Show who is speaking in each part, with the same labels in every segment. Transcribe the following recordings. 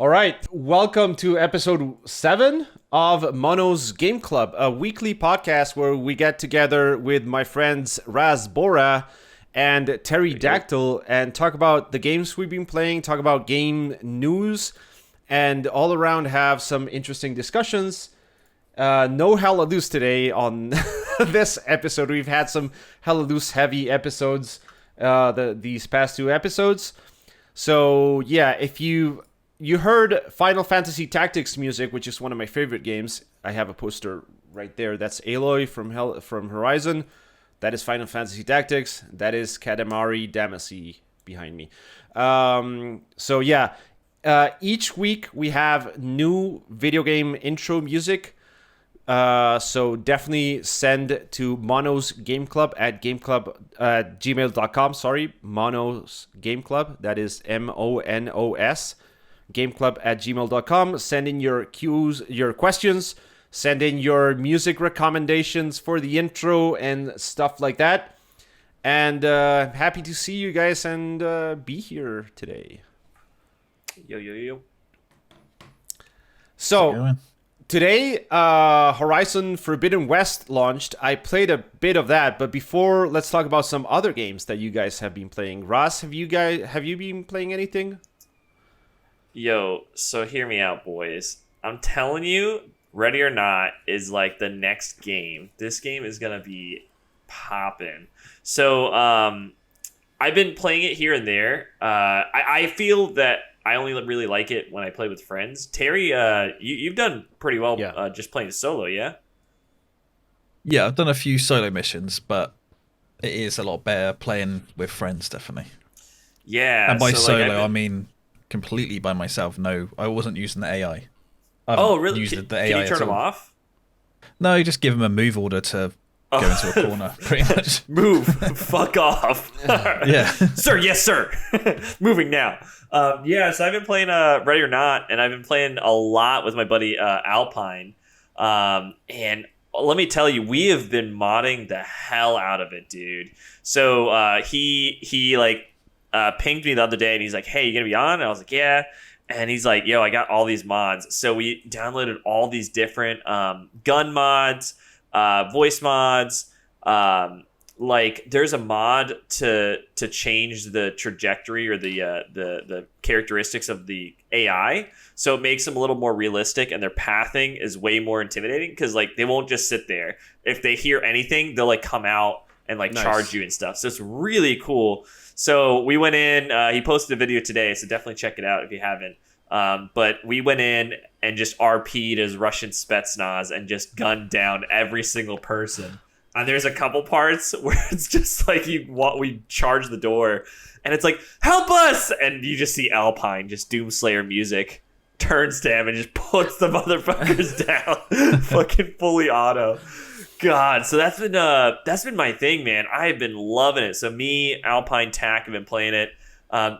Speaker 1: All right, welcome to episode 7 of Mono's Game Club, a weekly podcast where we get together with my friends RazBora and TerryDactyl and talk about the games we've been playing, talk about game news, and all around have some interesting discussions. No Hella Loose today on this episode. We've had some Hella Loose heavy episodes these past 2 episodes. So yeah, if you heard Final Fantasy Tactics music, which is one of my favorite games. I have a poster right there. That's Aloy from Horizon. That is Final Fantasy Tactics. That is Katamari Damacy behind me. So yeah, each week we have new video game intro music. So definitely send to Mono's Game Club at gmail.com. Sorry, Mono's Game Club. That is MONOS. gameclub@gmail.com. Send in your cues, your questions, send in your music recommendations for the intro and stuff like that. And happy to see you guys and be here today.
Speaker 2: Yo.
Speaker 1: So today, Horizon Forbidden West launched. I played a bit of that, but before, let's talk about some other games that you guys have been playing. Raz, have you been playing anything?
Speaker 2: Yo, so hear me out, boys. I'm telling you, Ready or Not is like the next game. This game is going to be popping. So, I've been playing it here and there. I feel that I only really like it when I play with friends. Terry, you've done pretty well just playing solo, yeah?
Speaker 3: Yeah, I've done a few solo missions, but it is a lot better playing with friends, definitely.
Speaker 2: Yeah.
Speaker 3: And by solo, I mean completely by myself. No, I wasn't using the AI.
Speaker 2: Really? Can you turn them off?
Speaker 3: No, you just give them a move order to go into a corner, pretty much.
Speaker 2: Move. Fuck off.
Speaker 3: Yeah.
Speaker 2: Sir, yes, sir. Moving now. So I've been playing Ready or Not, and I've been playing a lot with my buddy Alpine. And let me tell you, we have been modding the hell out of it, dude. So he pinged me the other day, and he's like, "Hey, you gonna be on?" And I was like, "Yeah." And he's like, "Yo, I got all these mods." So we downloaded all these different gun mods, voice mods. There's a mod to change the trajectory or the characteristics of the AI, so it makes them a little more realistic, and their pathing is way more intimidating because they won't just sit there. If they hear anything, they'll come out and nice. Charge you and stuff. So it's really cool. So we went in. He posted a video today, so definitely check it out if you haven't. But we went in and just RP'd as Russian Spetsnaz and just gunned down every single person. And there's a couple parts where it's just we charge the door, and it's like, "Help us!" And you just see Alpine, just Doomslayer music, turns to him and just puts the motherfuckers down, fucking fully auto. God, so that's been my thing, man. I have been loving it. So me, Alpine Tack have been playing it.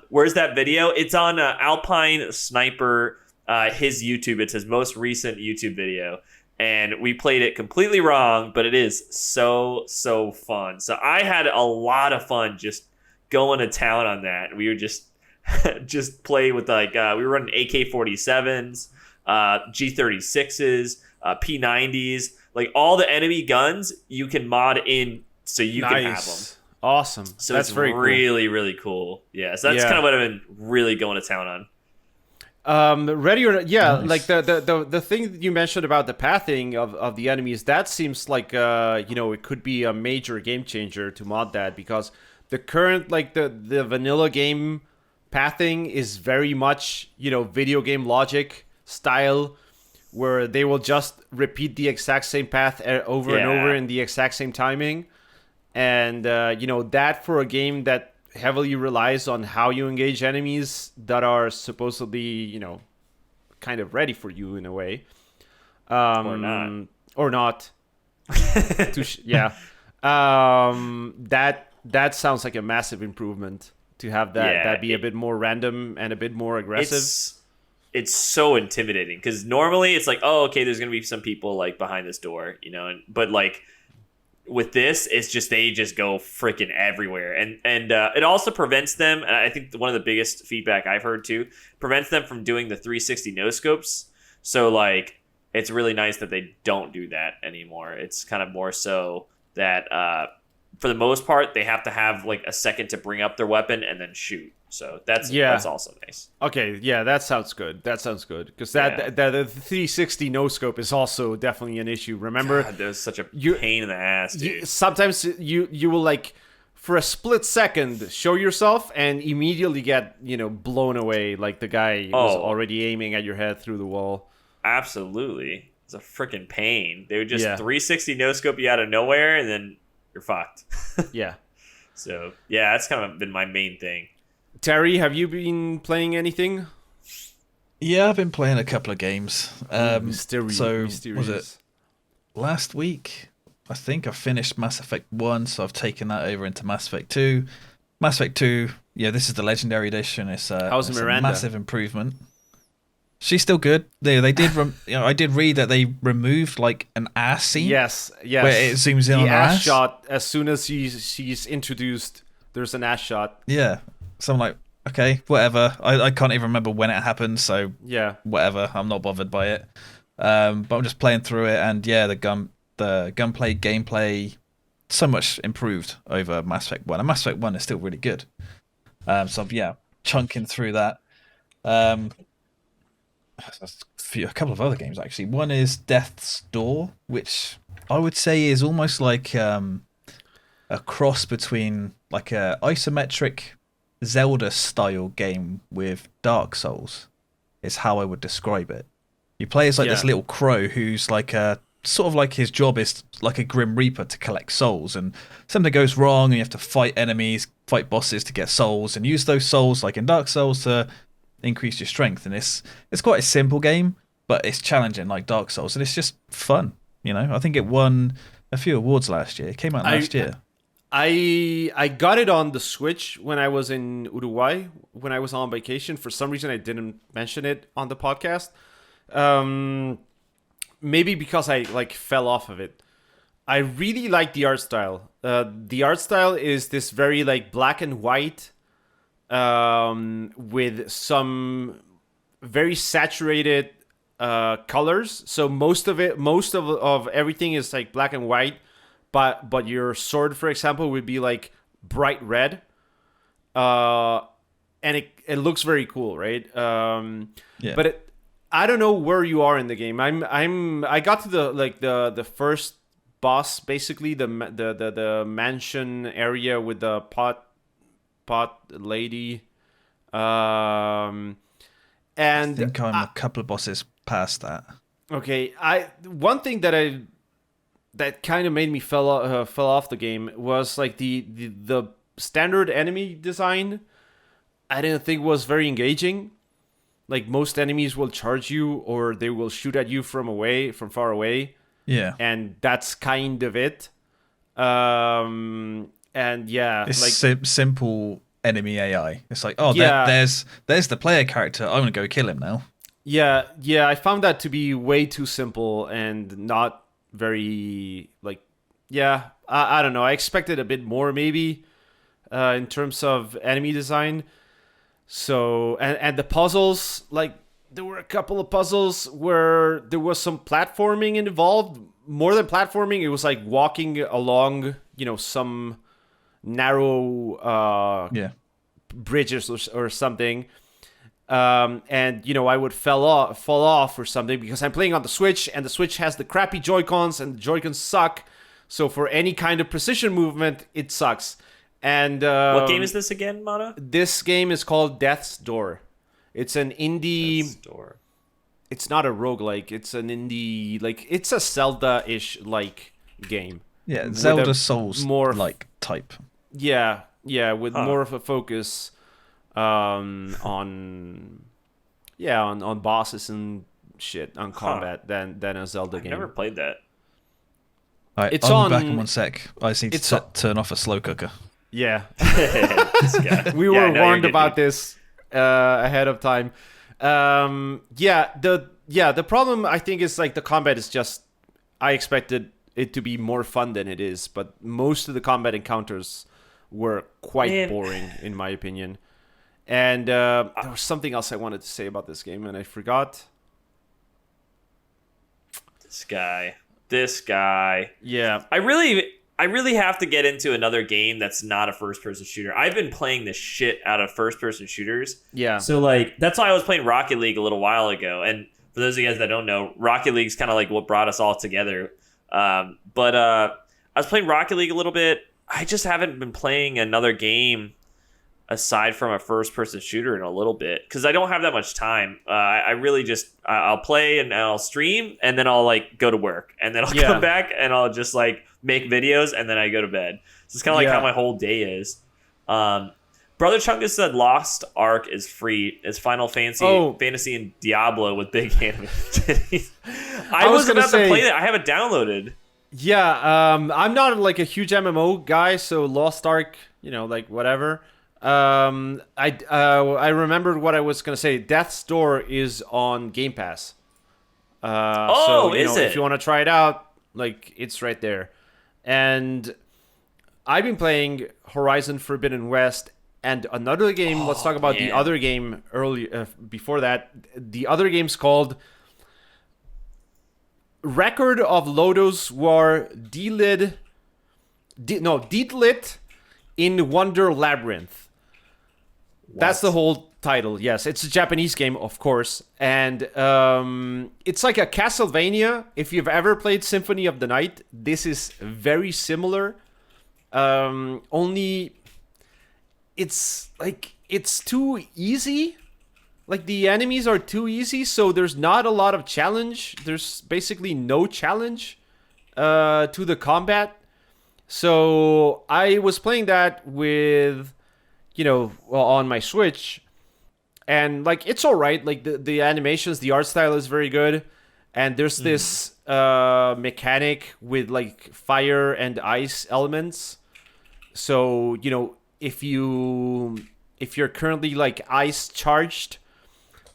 Speaker 2: Where's that video? It's on Alpine Sniper, his YouTube. It's his most recent YouTube video. And we played it completely wrong, but it is so fun. So I had a lot of fun just going to town on that. We were just play with we were running AK-47s, G36s, P90s. All the enemy guns you can mod in so you can have them.
Speaker 1: Awesome.
Speaker 2: So that's really cool. Yeah, so that's kind of what I've been really going to town on.
Speaker 1: Ready or Not,
Speaker 3: nice.
Speaker 1: the thing that you mentioned about the pathing of the enemies, that seems like it could be a major game changer to mod that, because the current the vanilla game pathing is very much video game logic style, where they will just repeat the exact same path over and over in the exact same timing, and that for a game that heavily relies on how you engage enemies that are supposedly, kind of ready for you in a way.
Speaker 2: Or not.
Speaker 1: That sounds like a massive improvement to have that be a bit more random and a bit more aggressive.
Speaker 2: It's so intimidating because normally it's like, oh, okay, there's going to be some people behind this door, but with this, it's just they just go freaking everywhere, and it also prevents them. And I think one of the biggest feedback I've heard too prevents them from doing the 360 no scopes. So like, it's really nice that they don't do that anymore. It's kind of more so that for the most part they have to have like a second to bring up their weapon and then shoot. So that's also nice.
Speaker 1: Okay, yeah, that sounds good. Because the 360 no scope is also definitely an issue. Remember,
Speaker 2: God, that was such a pain in the ass, dude.
Speaker 1: Sometimes you will like for a split second show yourself and immediately get blown away, like the guy was already aiming at your head through the wall.
Speaker 2: Absolutely, it's a freaking pain. They would just 360 no scope you out of nowhere, and then you're fucked.
Speaker 1: Yeah.
Speaker 2: So yeah, that's kind of been my main thing.
Speaker 1: Terry, have you been playing anything?
Speaker 3: Yeah, I've been playing a couple of games.
Speaker 1: Mysterious.
Speaker 3: Was it last week? I think I finished Mass Effect 1, so I've taken that over into Mass Effect 2. Mass Effect 2, yeah, this is the Legendary Edition. It's a massive improvement. She's still good. They did. I did read that they removed like an ass scene.
Speaker 1: Yes.
Speaker 3: Where it zooms in on her ass
Speaker 1: shot. As soon as she's introduced, there's an ass shot.
Speaker 3: Yeah. So I'm like, okay, whatever. I can't even remember when it happened, so
Speaker 1: yeah,
Speaker 3: whatever. I'm not bothered by it. But I'm just playing through it, and yeah, the gunplay, gameplay, so much improved over Mass Effect 1. And Mass Effect 1 is still really good. So yeah, chunking through that. A couple of other games actually. One is Death's Door, which I would say is almost like a cross between like a isometric Zelda style game with Dark Souls is how I would describe it. You play as like this little crow who's like sort of like his job is like a Grim Reaper to collect souls, and something goes wrong and you have to fight enemies, fight bosses to get souls, and use those souls like in Dark Souls to increase your strength. And it's quite a simple game, but it's challenging like Dark Souls, and it's just fun. I think it won a few awards last year. It came out last year.
Speaker 1: I got it on the Switch when I was in Uruguay, when I was on vacation. For some reason, I didn't mention it on the podcast. Maybe because I like fell off of it. I really like the art style. The art style is this very like black and white, with some very saturated colors. So most of everything is like black and white. But your sword, for example, would be like bright red, and it looks very cool, right?
Speaker 3: Yeah.
Speaker 1: But I don't know where you are in the game. I got to the first boss, basically the mansion area with the pot lady, and
Speaker 3: I think I'm a couple of bosses past that.
Speaker 1: Okay, one thing that kind of made me fell off the game was like the standard enemy design. I didn't think was very engaging. Like most enemies will charge you or they will shoot at you from far away.
Speaker 3: Yeah, and
Speaker 1: that's kind of it. And yeah,
Speaker 3: it's
Speaker 1: like
Speaker 3: simple enemy AI. It's like, there's the player character. I'm gonna go kill him now.
Speaker 1: Yeah. I found that to be way too simple and not very like, I don't know. I expected a bit more maybe in terms of enemy design. So and the puzzles, like there were a couple of puzzles where there was some platforming involved. More than platforming, it was like walking along, some narrow bridges or something. And I would fall off or something because I'm playing on the Switch, and the Switch has the crappy Joy-Cons, and the Joy-Cons suck. So for any kind of precision movement, it sucks. And
Speaker 2: what game is this again, Mono?
Speaker 1: This game is called Death's Door. It's an indie.
Speaker 2: Death's Door.
Speaker 1: It's not a roguelike. It's an indie, like it's a Zelda-ish like game.
Speaker 3: Yeah, Zelda Souls more like type.
Speaker 1: Yeah, with more of a focus on bosses and shit, on combat than a Zelda game.
Speaker 2: I've never played that.
Speaker 3: Right, I'll be back in one sec. I just need to turn off a slow cooker.
Speaker 1: Yeah. We were warned about this ahead of time. The problem I think is like the combat is just, I expected it to be more fun than it is, but most of the combat encounters were quite boring, in my opinion. And there was something else I wanted to say about this game, and I forgot.
Speaker 2: This guy.
Speaker 1: Yeah.
Speaker 2: I really have to get into another game that's not a first-person shooter. I've been playing the shit out of first-person shooters.
Speaker 1: Yeah.
Speaker 2: So, like, that's why I was playing Rocket League a little while ago. And for those of you guys that don't know, Rocket League's kind of like what brought us all together. But I was playing Rocket League a little bit. I just haven't been playing another game aside from a first-person shooter in a little bit because I don't have that much time. I really just I'll play and I'll stream and then I'll like go to work and then I'll come back and I'll just like make videos and then I go to bed. So it's kind of like how my whole day is. Brother Chungus said Lost Ark is free. It's Final Fantasy and Diablo with big anime titties. I was about to play that. I have it downloaded.
Speaker 1: Yeah, I'm not like a huge MMO guy, so Lost Ark, like whatever. I remembered what I was gonna say. Death's Door is on Game Pass.
Speaker 2: Is it?
Speaker 1: If you want to try it out, like it's right there. And I've been playing Horizon Forbidden West and another game. Let's talk about the other game before that. The other game's called Record of Lodoss War Deedlit in Wonder Labyrinth. That's the whole title. Yes, it's a Japanese game, of course, and it's like a Castlevania. If you've ever played Symphony of the Night, this is very similar. Only it's too easy. Like the enemies are too easy, so there's not a lot of challenge. There's basically no challenge to the combat. So I was playing that with, on my Switch, and like it's all right. Like the animations, the art style is very good, and there's this mechanic with like fire and ice elements. So if you're currently like ice charged,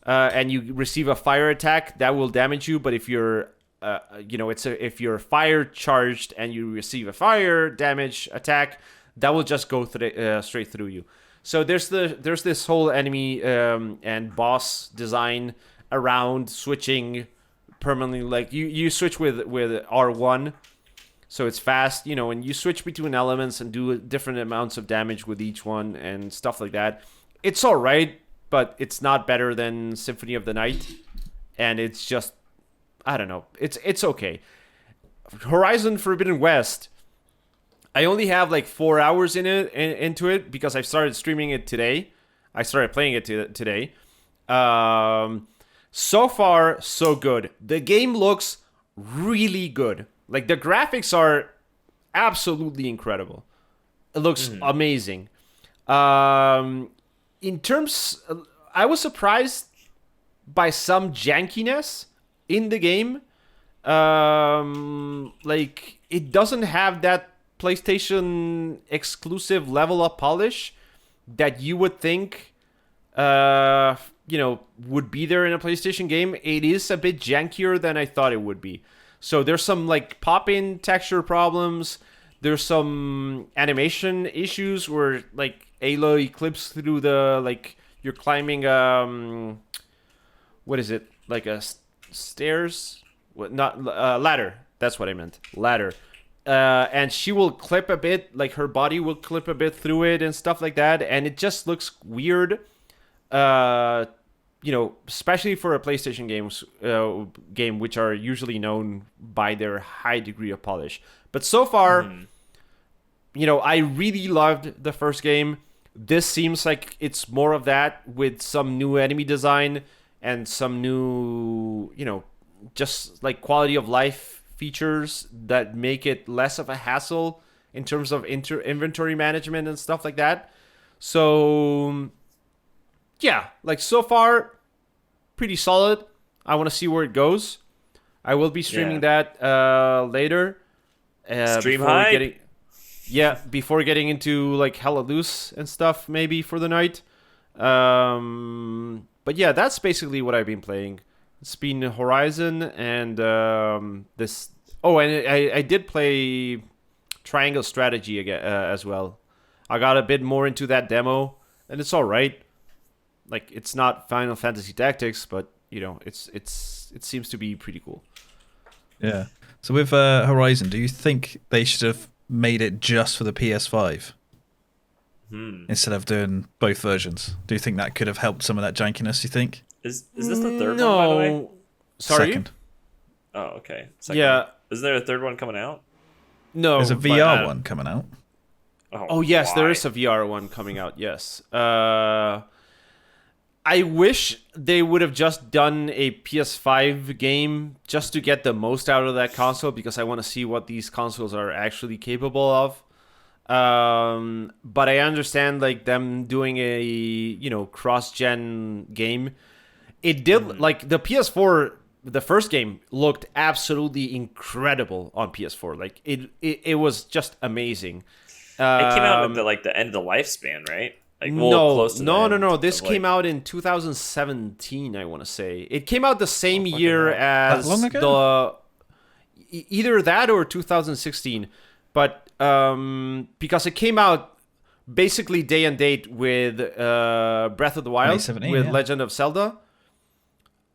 Speaker 1: and you receive a fire attack, that will damage you. But if you're if you're fire charged and you receive a fire damage attack, that will just go straight through you. So there's this whole enemy and boss design around switching permanently. Like you switch with R1, so it's fast, and you switch between elements and do different amounts of damage with each one and stuff like that. It's all right, but it's not better than Symphony of the Night, and it's just, I don't know. It's okay. Horizon Forbidden West, I only have like 4 hours into it because I started streaming it today. I started playing it today. So far, so good. The game looks really good. Like the graphics are absolutely incredible. It looks amazing. In terms, I was surprised by some jankiness in the game. Like it doesn't have that PlayStation exclusive level of polish that you would think would be there in a PlayStation game. It is a bit jankier than I thought it would be. So there's some like pop-in texture problems. There's some animation issues where like Aloy clips through the, like, you're climbing what is it, like a stairs, ladder, that's what I meant, ladder, and she will clip a bit, like her body will clip a bit through it and stuff like that, and it just looks weird, especially for a PlayStation game which are usually known by their high degree of polish. But so far, I really loved the first game. This seems like it's more of that with some new enemy design and some new, just like quality of life features that make it less of a hassle in terms of inventory management and stuff like that. So, yeah, like so far, pretty solid. I want to see where it goes. I will be streaming that later.
Speaker 2: Stream hype.
Speaker 1: Before getting into like Hella Loose and stuff, maybe for the night. But yeah, that's basically what I've been playing. It's been Horizon and this Oh, and I did play Triangle Strategy again as well. I got a bit more into that demo, and it's all right. Like, it's not Final Fantasy Tactics, but it seems to be pretty cool.
Speaker 3: Yeah. So with Horizon, do you think they should have made it just for the PS5 instead of doing both versions? Do you think that could have helped some of that jankiness? You think?
Speaker 2: Is this the third one, by the way?
Speaker 1: Sorry.
Speaker 3: Second.
Speaker 2: Oh, okay. Second.
Speaker 1: Yeah.
Speaker 2: Is there a third one coming out?
Speaker 1: No.
Speaker 3: There's a VR one coming out.
Speaker 1: Oh yes, there is a VR one coming out. Yes. I wish they would have just done a PS5 game just to get the most out of that console, because I want to see what these consoles are actually capable of. But I understand like them doing a cross-gen game. It did like the PS4. The first game looked absolutely incredible on PS4. Like it was just amazing.
Speaker 2: It came out at the end of the lifespan, right? Like,
Speaker 1: no. This came out in 2017. I want to say it came out the same year as
Speaker 3: that long ago?
Speaker 1: Either that or 2016. But because it came out basically day and date with Breath of the Wild, with Legend of Zelda.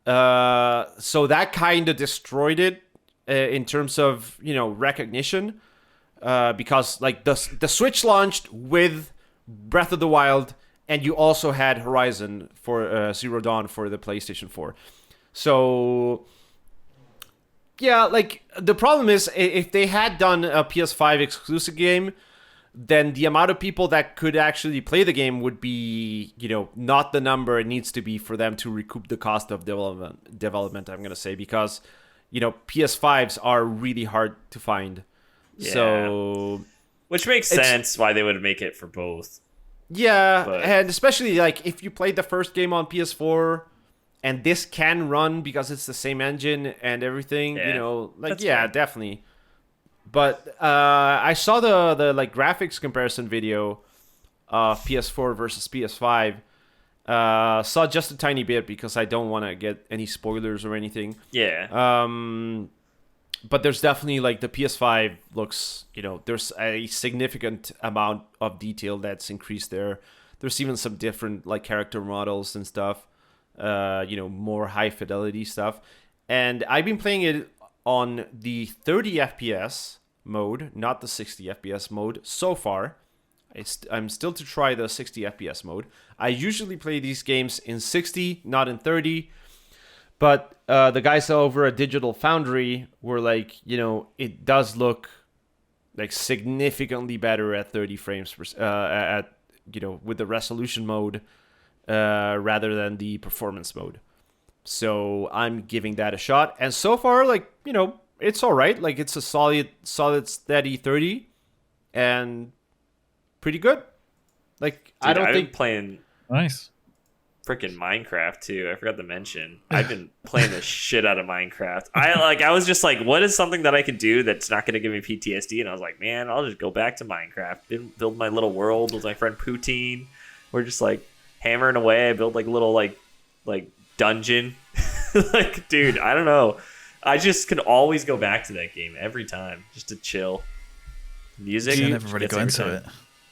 Speaker 1: So that kind of destroyed it in terms of recognition, because like the Switch launched with Breath of the Wild, and you also had Horizon for Zero Dawn for the PlayStation 4. So yeah, like the problem is if they had done a PS5 exclusive game, then the amount of people that could actually play the game would be, not the number it needs to be for them to recoup the cost of development, I'm going to say, because, PS5s are really hard to find.
Speaker 2: Yeah.
Speaker 1: So,
Speaker 2: which makes sense why they would make it for both.
Speaker 1: Yeah, and especially like if you played the first game on PS4 and this can run because it's the same engine and everything, definitely. But I saw the like graphics comparison video of PS4 versus PS5. Saw just a tiny bit because I don't want to get any spoilers or anything.
Speaker 2: Yeah.
Speaker 1: But there's definitely like the PS5 looks, there's a significant amount of detail that's increased there. There's even some different like character models and stuff, more high fidelity stuff. And I've been playing it on the 30 FPS mode, not the 60 FPS mode so far. I'm still to try the 60 FPS mode. I usually play these games in 60, not in 30. But the guys over at Digital Foundry were like, it does look like significantly better at 30 frames per with the resolution mode rather than the performance mode. So I'm giving that a shot. And so far, like, it's all right. Like, it's a solid, steady 30 and pretty good. Like,
Speaker 2: Dude,
Speaker 1: I've
Speaker 2: been playing
Speaker 3: nice
Speaker 2: freaking Minecraft too. I forgot to mention. I've been playing the shit out of Minecraft. I was just like, what is something that I can do that's not going to give me PTSD? And I was like, man, I'll just go back to Minecraft, build my little world with my friend Poutine. We're just like hammering away. I build like a little like dungeon. Like, dude, I don't know. I just can always go back to that game every time just to chill. Music.
Speaker 3: I never really got into it.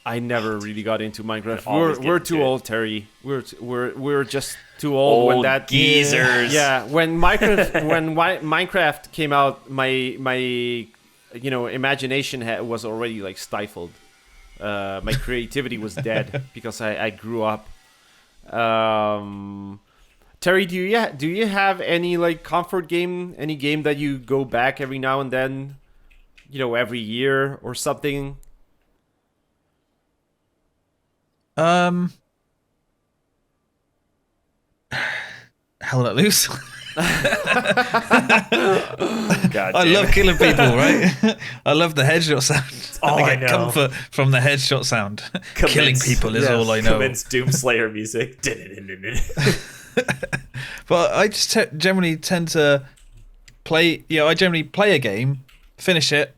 Speaker 1: I never really got into Minecraft. We're too old, Terry. We're just too old when that
Speaker 2: geezers.
Speaker 1: Yeah, when Minecraft came out, my imagination was already like stifled. My creativity was dead because I grew up. Terry, do you have any like comfort game, any game that you go back every now and then, every year or something?
Speaker 3: Hell Let Loose.
Speaker 2: God
Speaker 3: I love killing people, right? I love the headshot sound.
Speaker 2: I know.
Speaker 3: Comfort from the headshot sound. Killing people is all I know.
Speaker 2: Commence Doomslayer music.
Speaker 3: But I just generally tend to play. I generally play a game, finish it,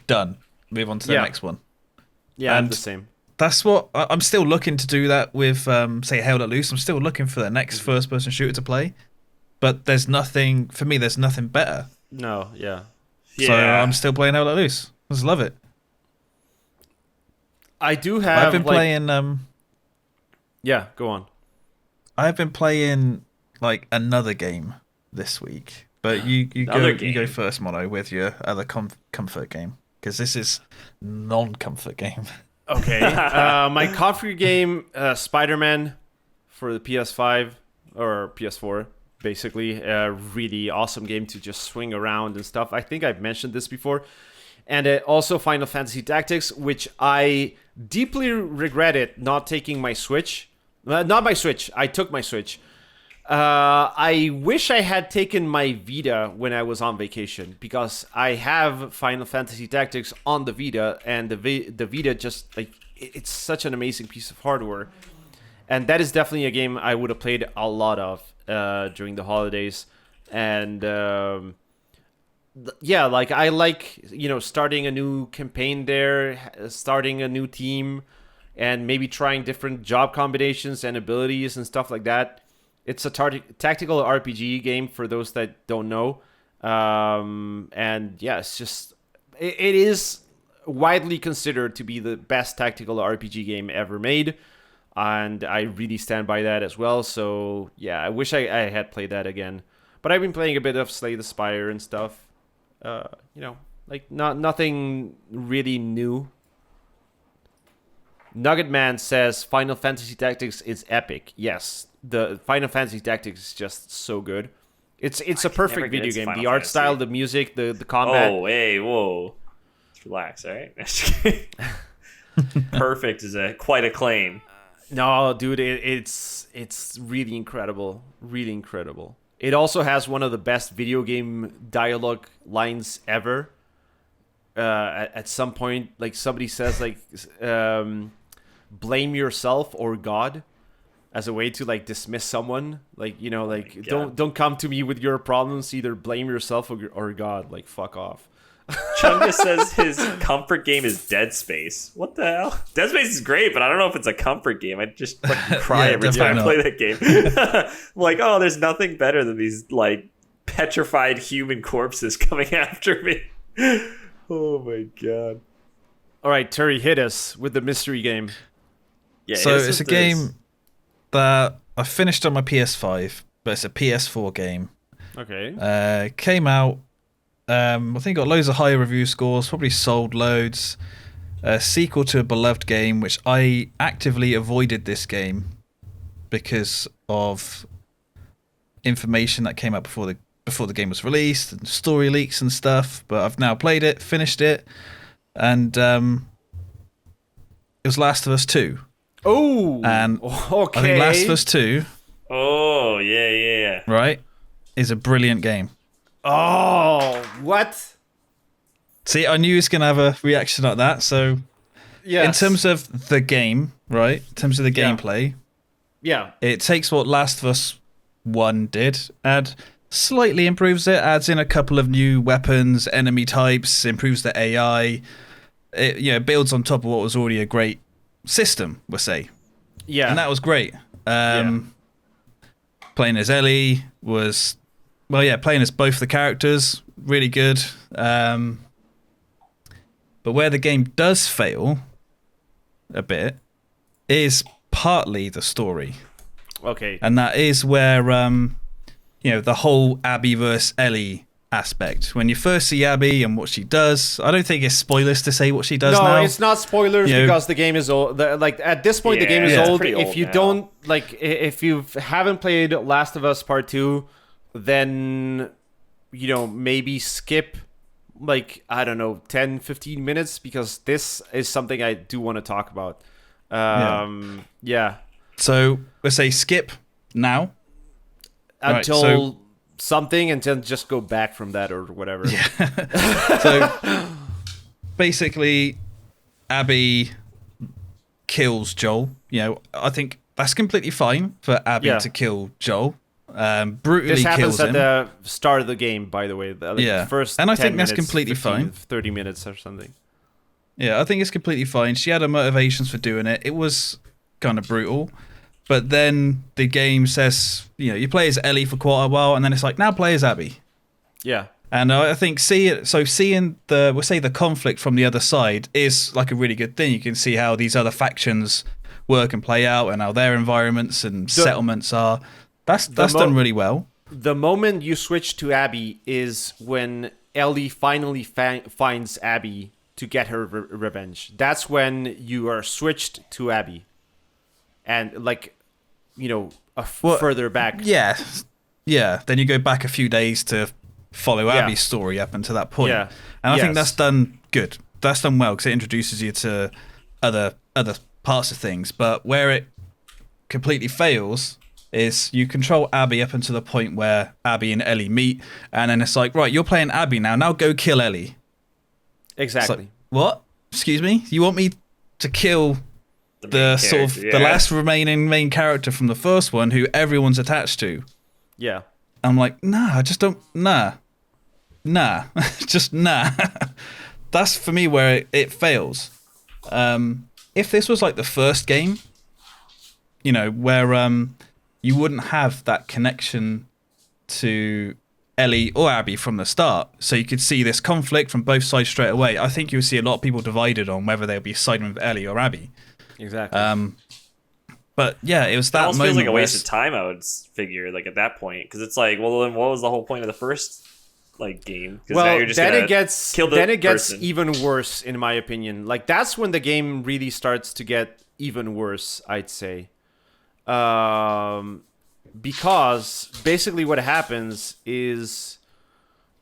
Speaker 3: done. Move on to the next one.
Speaker 1: Yeah, I'm the same.
Speaker 3: That's what I'm still looking to do. That with say Hell Let Loose. I'm still looking for the next first-person shooter to play. But there's nothing for me. There's nothing better.
Speaker 1: No, yeah.
Speaker 2: Yeah.
Speaker 3: So I'm still playing Out Let Loose. I just love it.
Speaker 1: I do have.
Speaker 3: I've been playing.
Speaker 1: Yeah, go on.
Speaker 3: I've been playing like another game this week, but you go first, Mono, with your other comfort game, because this is non-comfort game.
Speaker 1: Okay. My comfort game, Spider-Man for the PS5 or PS4, basically. A really awesome game to just swing around and stuff. I think I've mentioned this before. And also Final Fantasy Tactics, which I deeply regretted not taking my Switch. Not my Switch. I took my Switch. I wish I had taken my Vita when I was on vacation, because I have Final Fantasy Tactics on the Vita, and the Vita just, like, it's such an amazing piece of hardware. And that is definitely a game I would have played a lot of during the holidays. And yeah, like, I like, starting a new campaign there, starting a new team, and maybe trying different job combinations and abilities and stuff like that. It's a tactical RPG game for those that don't know. And yeah, it's just, it is widely considered to be the best tactical RPG game ever made. And I really stand by that as well. So yeah, I wish I had played that again. But I've been playing a bit of Slay the Spire and stuff. Like nothing really new. Nugget Man says Final Fantasy Tactics is epic. Yes, the Final Fantasy Tactics is just so good. It's a perfect video game. The art style, the music, the combat.
Speaker 2: Oh, hey, whoa. Let's relax, all right? Perfect is quite a claim.
Speaker 1: No, dude, it's really incredible. Really incredible. It also has one of the best video game dialogue lines ever. At some point, like, somebody says, like, blame yourself or God, as a way to, like, dismiss someone. Like, like, don't come to me with your problems. Either blame yourself or God. Like, fuck off.
Speaker 2: Chunga says his comfort game is Dead Space. What the hell? Dead Space is great, but I don't know if it's a comfort game. I just fucking cry every time I play that game. I'm like, oh, there's nothing better than these, like, petrified human corpses coming after me. Oh my god.
Speaker 1: All right, Terry, hit us with the mystery game.
Speaker 2: Yeah,
Speaker 3: so it's a game that I finished on my PS5, but it's a PS4 game.
Speaker 1: Okay.
Speaker 3: Came out. I think it got loads of high review scores, probably sold loads. A sequel to a beloved game, which I actively avoided this game because of information that came out before the game was released and story leaks and stuff. But I've now played it, finished it, and it was Last of Us 2.
Speaker 1: Oh,
Speaker 3: and
Speaker 1: okay.
Speaker 3: I think Last of Us 2.
Speaker 2: Oh, yeah.
Speaker 3: Right, is a brilliant game.
Speaker 1: Oh, what?
Speaker 3: See, I knew he was going to have a reaction like that. So,
Speaker 1: yes.
Speaker 3: In terms of the game, right? In terms of the gameplay,
Speaker 1: yeah, it
Speaker 3: takes what Last of Us 1 did and slightly improves it, adds in a couple of new weapons, enemy types, improves the AI. It builds on top of what was already a great system, we'll say.
Speaker 1: Yeah.
Speaker 3: And that was great. Playing as Ellie was... Well, yeah, playing as both the characters, really good. But where the game does fail a bit is partly the story.
Speaker 1: Okay.
Speaker 3: And that is where, the whole Abby versus Ellie aspect. When you first see Abby and what she does, I don't think it's spoilers to say what she does now.
Speaker 1: No, it's not spoilers because the game is old. Like, at this point, the game is old. If you don't, like, if you haven't played Last of Us Part 2... then, maybe skip, like, I don't know, 10, 15 minutes, because this is something I do want to talk about. Yeah.
Speaker 3: So, let's say skip now.
Speaker 1: Until something, and then just go back from that or whatever.
Speaker 3: Yeah. So, basically, Abby kills Joel. I think that's completely fine for Abby to kill Joel. Brutally
Speaker 1: this happens
Speaker 3: kills him.
Speaker 1: at the start of the game, by the way. The first
Speaker 3: and I
Speaker 1: 10
Speaker 3: think that's
Speaker 1: minutes,
Speaker 3: completely
Speaker 1: 15,
Speaker 3: fine.
Speaker 1: 30 minutes or something.
Speaker 3: Yeah, I think it's completely fine. She had her motivations for doing it. It was kind of brutal. But then the game says, you play as Ellie for quite a while, and then it's like, now play as Abby.
Speaker 1: Yeah.
Speaker 3: And I think seeing the conflict from the other side is like a really good thing. You can see how these other factions work and play out, and how their environments and settlements are. That's done really well.
Speaker 1: The moment you switch to Abby is when Ellie finally finds Abby to get her revenge. That's when you are switched to Abby, and like, further back.
Speaker 3: Yeah. Then you go back a few days to follow Abby's story up until that point.
Speaker 1: Yeah.
Speaker 3: And I think that's done good. That's done well because it introduces you to other parts of things. But where it completely fails is you control Abby up until the point where Abby and Ellie meet, and then it's like, right, you're playing Abby now. Now go kill Ellie.
Speaker 1: Exactly.
Speaker 3: Like, what? Excuse me? You want me to kill the last remaining main character from the first one, who everyone's attached to?
Speaker 1: Yeah.
Speaker 3: I'm like, nah, I just don't. Nah, just nah. That's for me where it fails. If this was like the first game, where you wouldn't have that connection to Ellie or Abby from the start, so you could see this conflict from both sides straight away. I think you would see a lot of people divided on whether they'll be siding with Ellie or Abby.
Speaker 1: Exactly.
Speaker 3: But yeah, it was that
Speaker 2: almost
Speaker 3: moment.
Speaker 2: Feels like a waste of time, I would figure, like at that point, because it's like, well, then what was the whole point of the first game?
Speaker 1: Well,
Speaker 2: now you're just
Speaker 1: then
Speaker 2: it
Speaker 1: gets even worse, in my opinion. Like, that's when the game really starts to get even worse, I'd say. Because basically what happens is,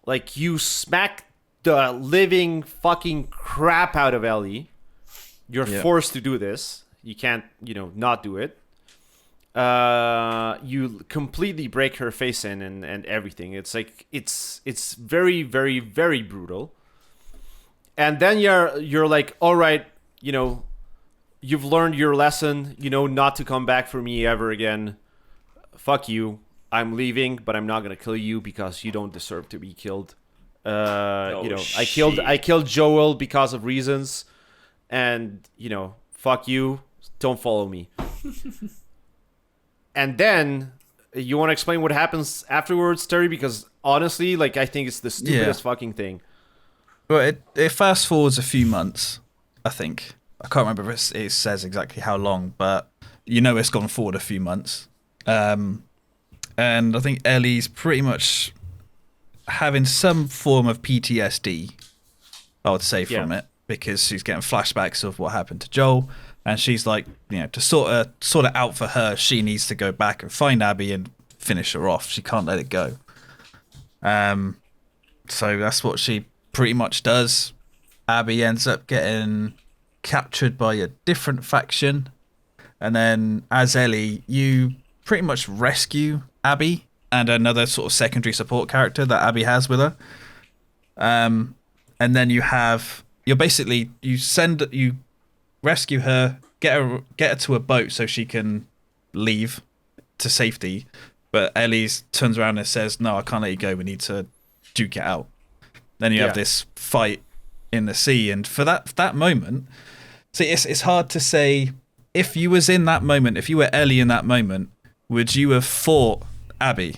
Speaker 1: like, you smack the living fucking crap out of Ellie. You're forced to do this. You can't, not do it. You completely break her face in and everything. It's like, it's very, very, very brutal. And then you're like, all right, you've learned your lesson, not to come back for me ever again. Fuck you. I'm leaving, but I'm not gonna kill you because you don't deserve to be killed. I killed Joel because of reasons, and fuck you. Don't follow me. And then you want to explain what happens afterwards, Terry? Because honestly, like, I think it's the stupidest fucking thing.
Speaker 3: Well, it fast forwards a few months, I think. I can't remember if it says exactly how long, but it's gone forward a few months. And I think Ellie's pretty much having some form of PTSD, I would say, from it, because she's getting flashbacks of what happened to Joel. And she's like, to sort it out for her, she needs to go back and find Abby and finish her off. She can't let it go. So that's what she pretty much does. Abby ends up getting captured by a different faction. And then as Ellie, you pretty much rescue Abby and another sort of secondary support character that Abby has with her. And then you rescue her, get her to a boat so she can leave to safety. But Ellie turns around and says, "No, I can't let you go. We need to duke it out." Then you have this fight in the sea, and for that moment, see, it's hard to say. If you was in that moment, if you were Ellie in that moment, would you have fought Abby?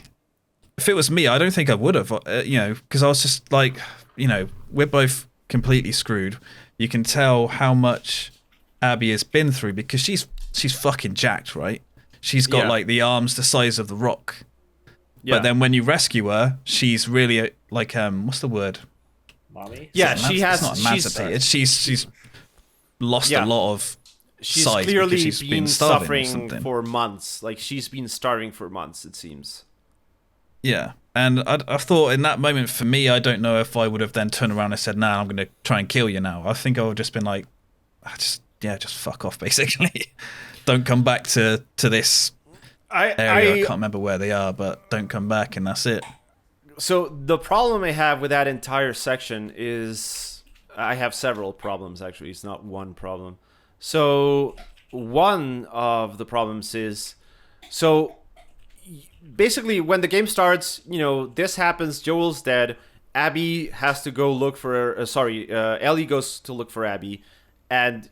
Speaker 3: If it was me, I don't think I would have. Because I was just like, we're both completely screwed. You can tell how much Abby has been through because she's fucking jacked, right? She's got like the arms the size of the rock. Yeah. But then when you rescue her, she's really like what's the word?
Speaker 2: Mommy?
Speaker 1: Yeah,
Speaker 3: it's not emancipated. She's lost a lot of
Speaker 1: she's
Speaker 3: size
Speaker 1: clearly
Speaker 3: because she's been
Speaker 1: suffering for months. Like, she's been starving for months, it seems.
Speaker 3: Yeah. And I thought in that moment, for me, I don't know if I would have then turned around and said, "Nah, I'm going to try and kill you now." I think I would have just been like, just fuck off, basically. Don't come back to this area. I can't remember where they are, but don't come back, and that's it.
Speaker 1: So the problem I have with that entire section is, I have several problems, actually. It's not one problem. So one of the problems is, basically, when the game starts, this happens, Joel's dead, Abby has to go look for, Ellie goes to look for Abby, and,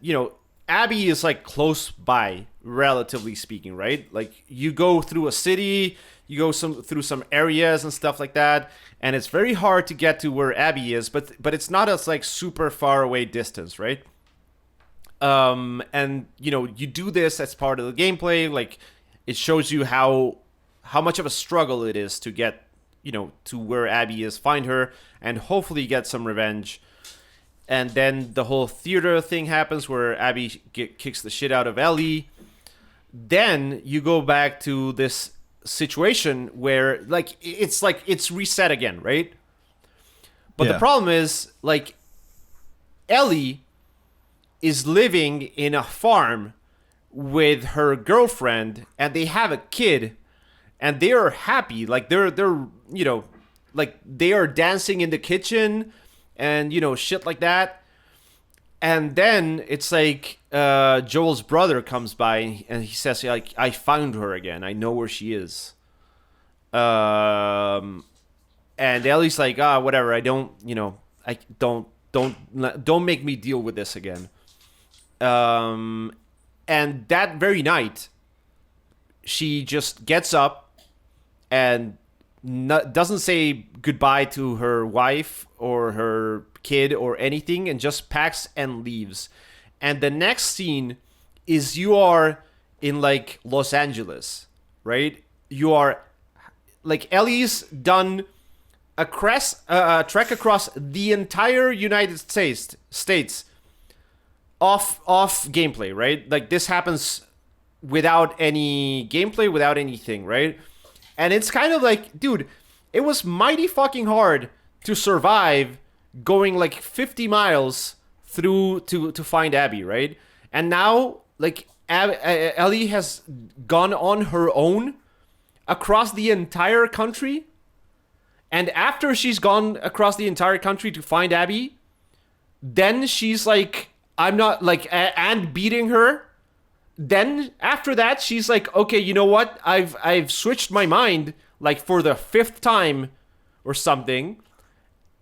Speaker 1: Abby is, like, close by, relatively speaking, right? Like, you go through a city, you go through some areas and stuff like that, and it's very hard to get to where Abby is, but it's not a like super far away distance, right? And you know, you do this as part of the gameplay. Like, it shows you how much of a struggle it is to get, you know, to where Abby is, find her, and hopefully get some revenge. And then the whole theater thing happens where Abby kicks the shit out of Ellie. Then you go back to this situation where it's reset again, right? But the problem is, like, Ellie is living in a farm with her girlfriend, and they have a kid, and they are happy. Like, they're you know, like, they are dancing in the kitchen and, you know, shit like that. And then it's like Joel's brother comes by and he says, like, I found her again. I know where she is. And Ellie's like, whatever. I don't, you know, I don't make me deal with this again. And that very night, she just gets up and doesn't say goodbye to her wife or her kid or anything, and just packs and leaves. And the next scene is you are in like Los Angeles, right? You are like, Ellie's done a trek across the entire United States off gameplay, right? Like, this happens without any gameplay, without anything, right? And it's kind of like, dude, it was mighty fucking hard to survive going like 50 miles through to find Abby, right? And now, like, Ellie has gone on her own across the entire country. And after she's gone across the entire country to find Abby, then she's like, I'm not like, and beating her. Then after that, she's like, okay, you know what? I've switched my mind, like, for the 5th time or something.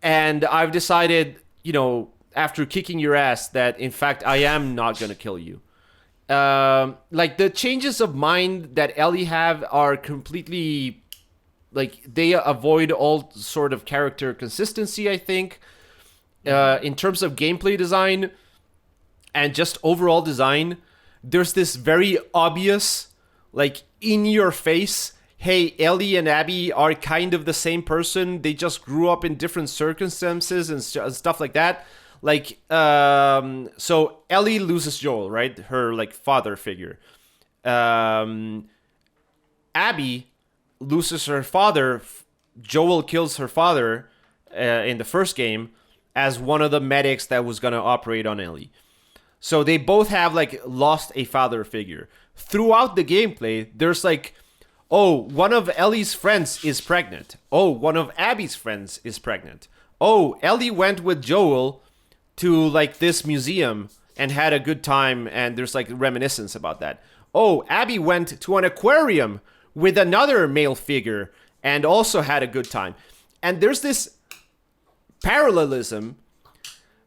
Speaker 1: And I've decided, you know, after kicking your ass, that in fact, I am not going to kill you. Like, the changes of mind that Ellie have are completely, like, they avoid all sort of character consistency, I think. In terms of gameplay design and just overall design, there's this very obvious, like, in your face, hey, Ellie and Abby are kind of the same person. They just grew up in different circumstances and stuff like that. Like, so Ellie loses Joel, right? Her, like, father figure. Abby loses her father. Joel kills her father in the first game as one of the medics that was going to operate on Ellie. So they both have, like, lost a father figure. Throughout the gameplay, there's like, oh, one of Ellie's friends is pregnant. Oh, one of Abby's friends is pregnant. Oh, Ellie went with Joel to, like, this museum and had a good time, and there's, like, reminiscence about that. Oh, Abby went to an aquarium with another male figure and also had a good time. And there's this parallelism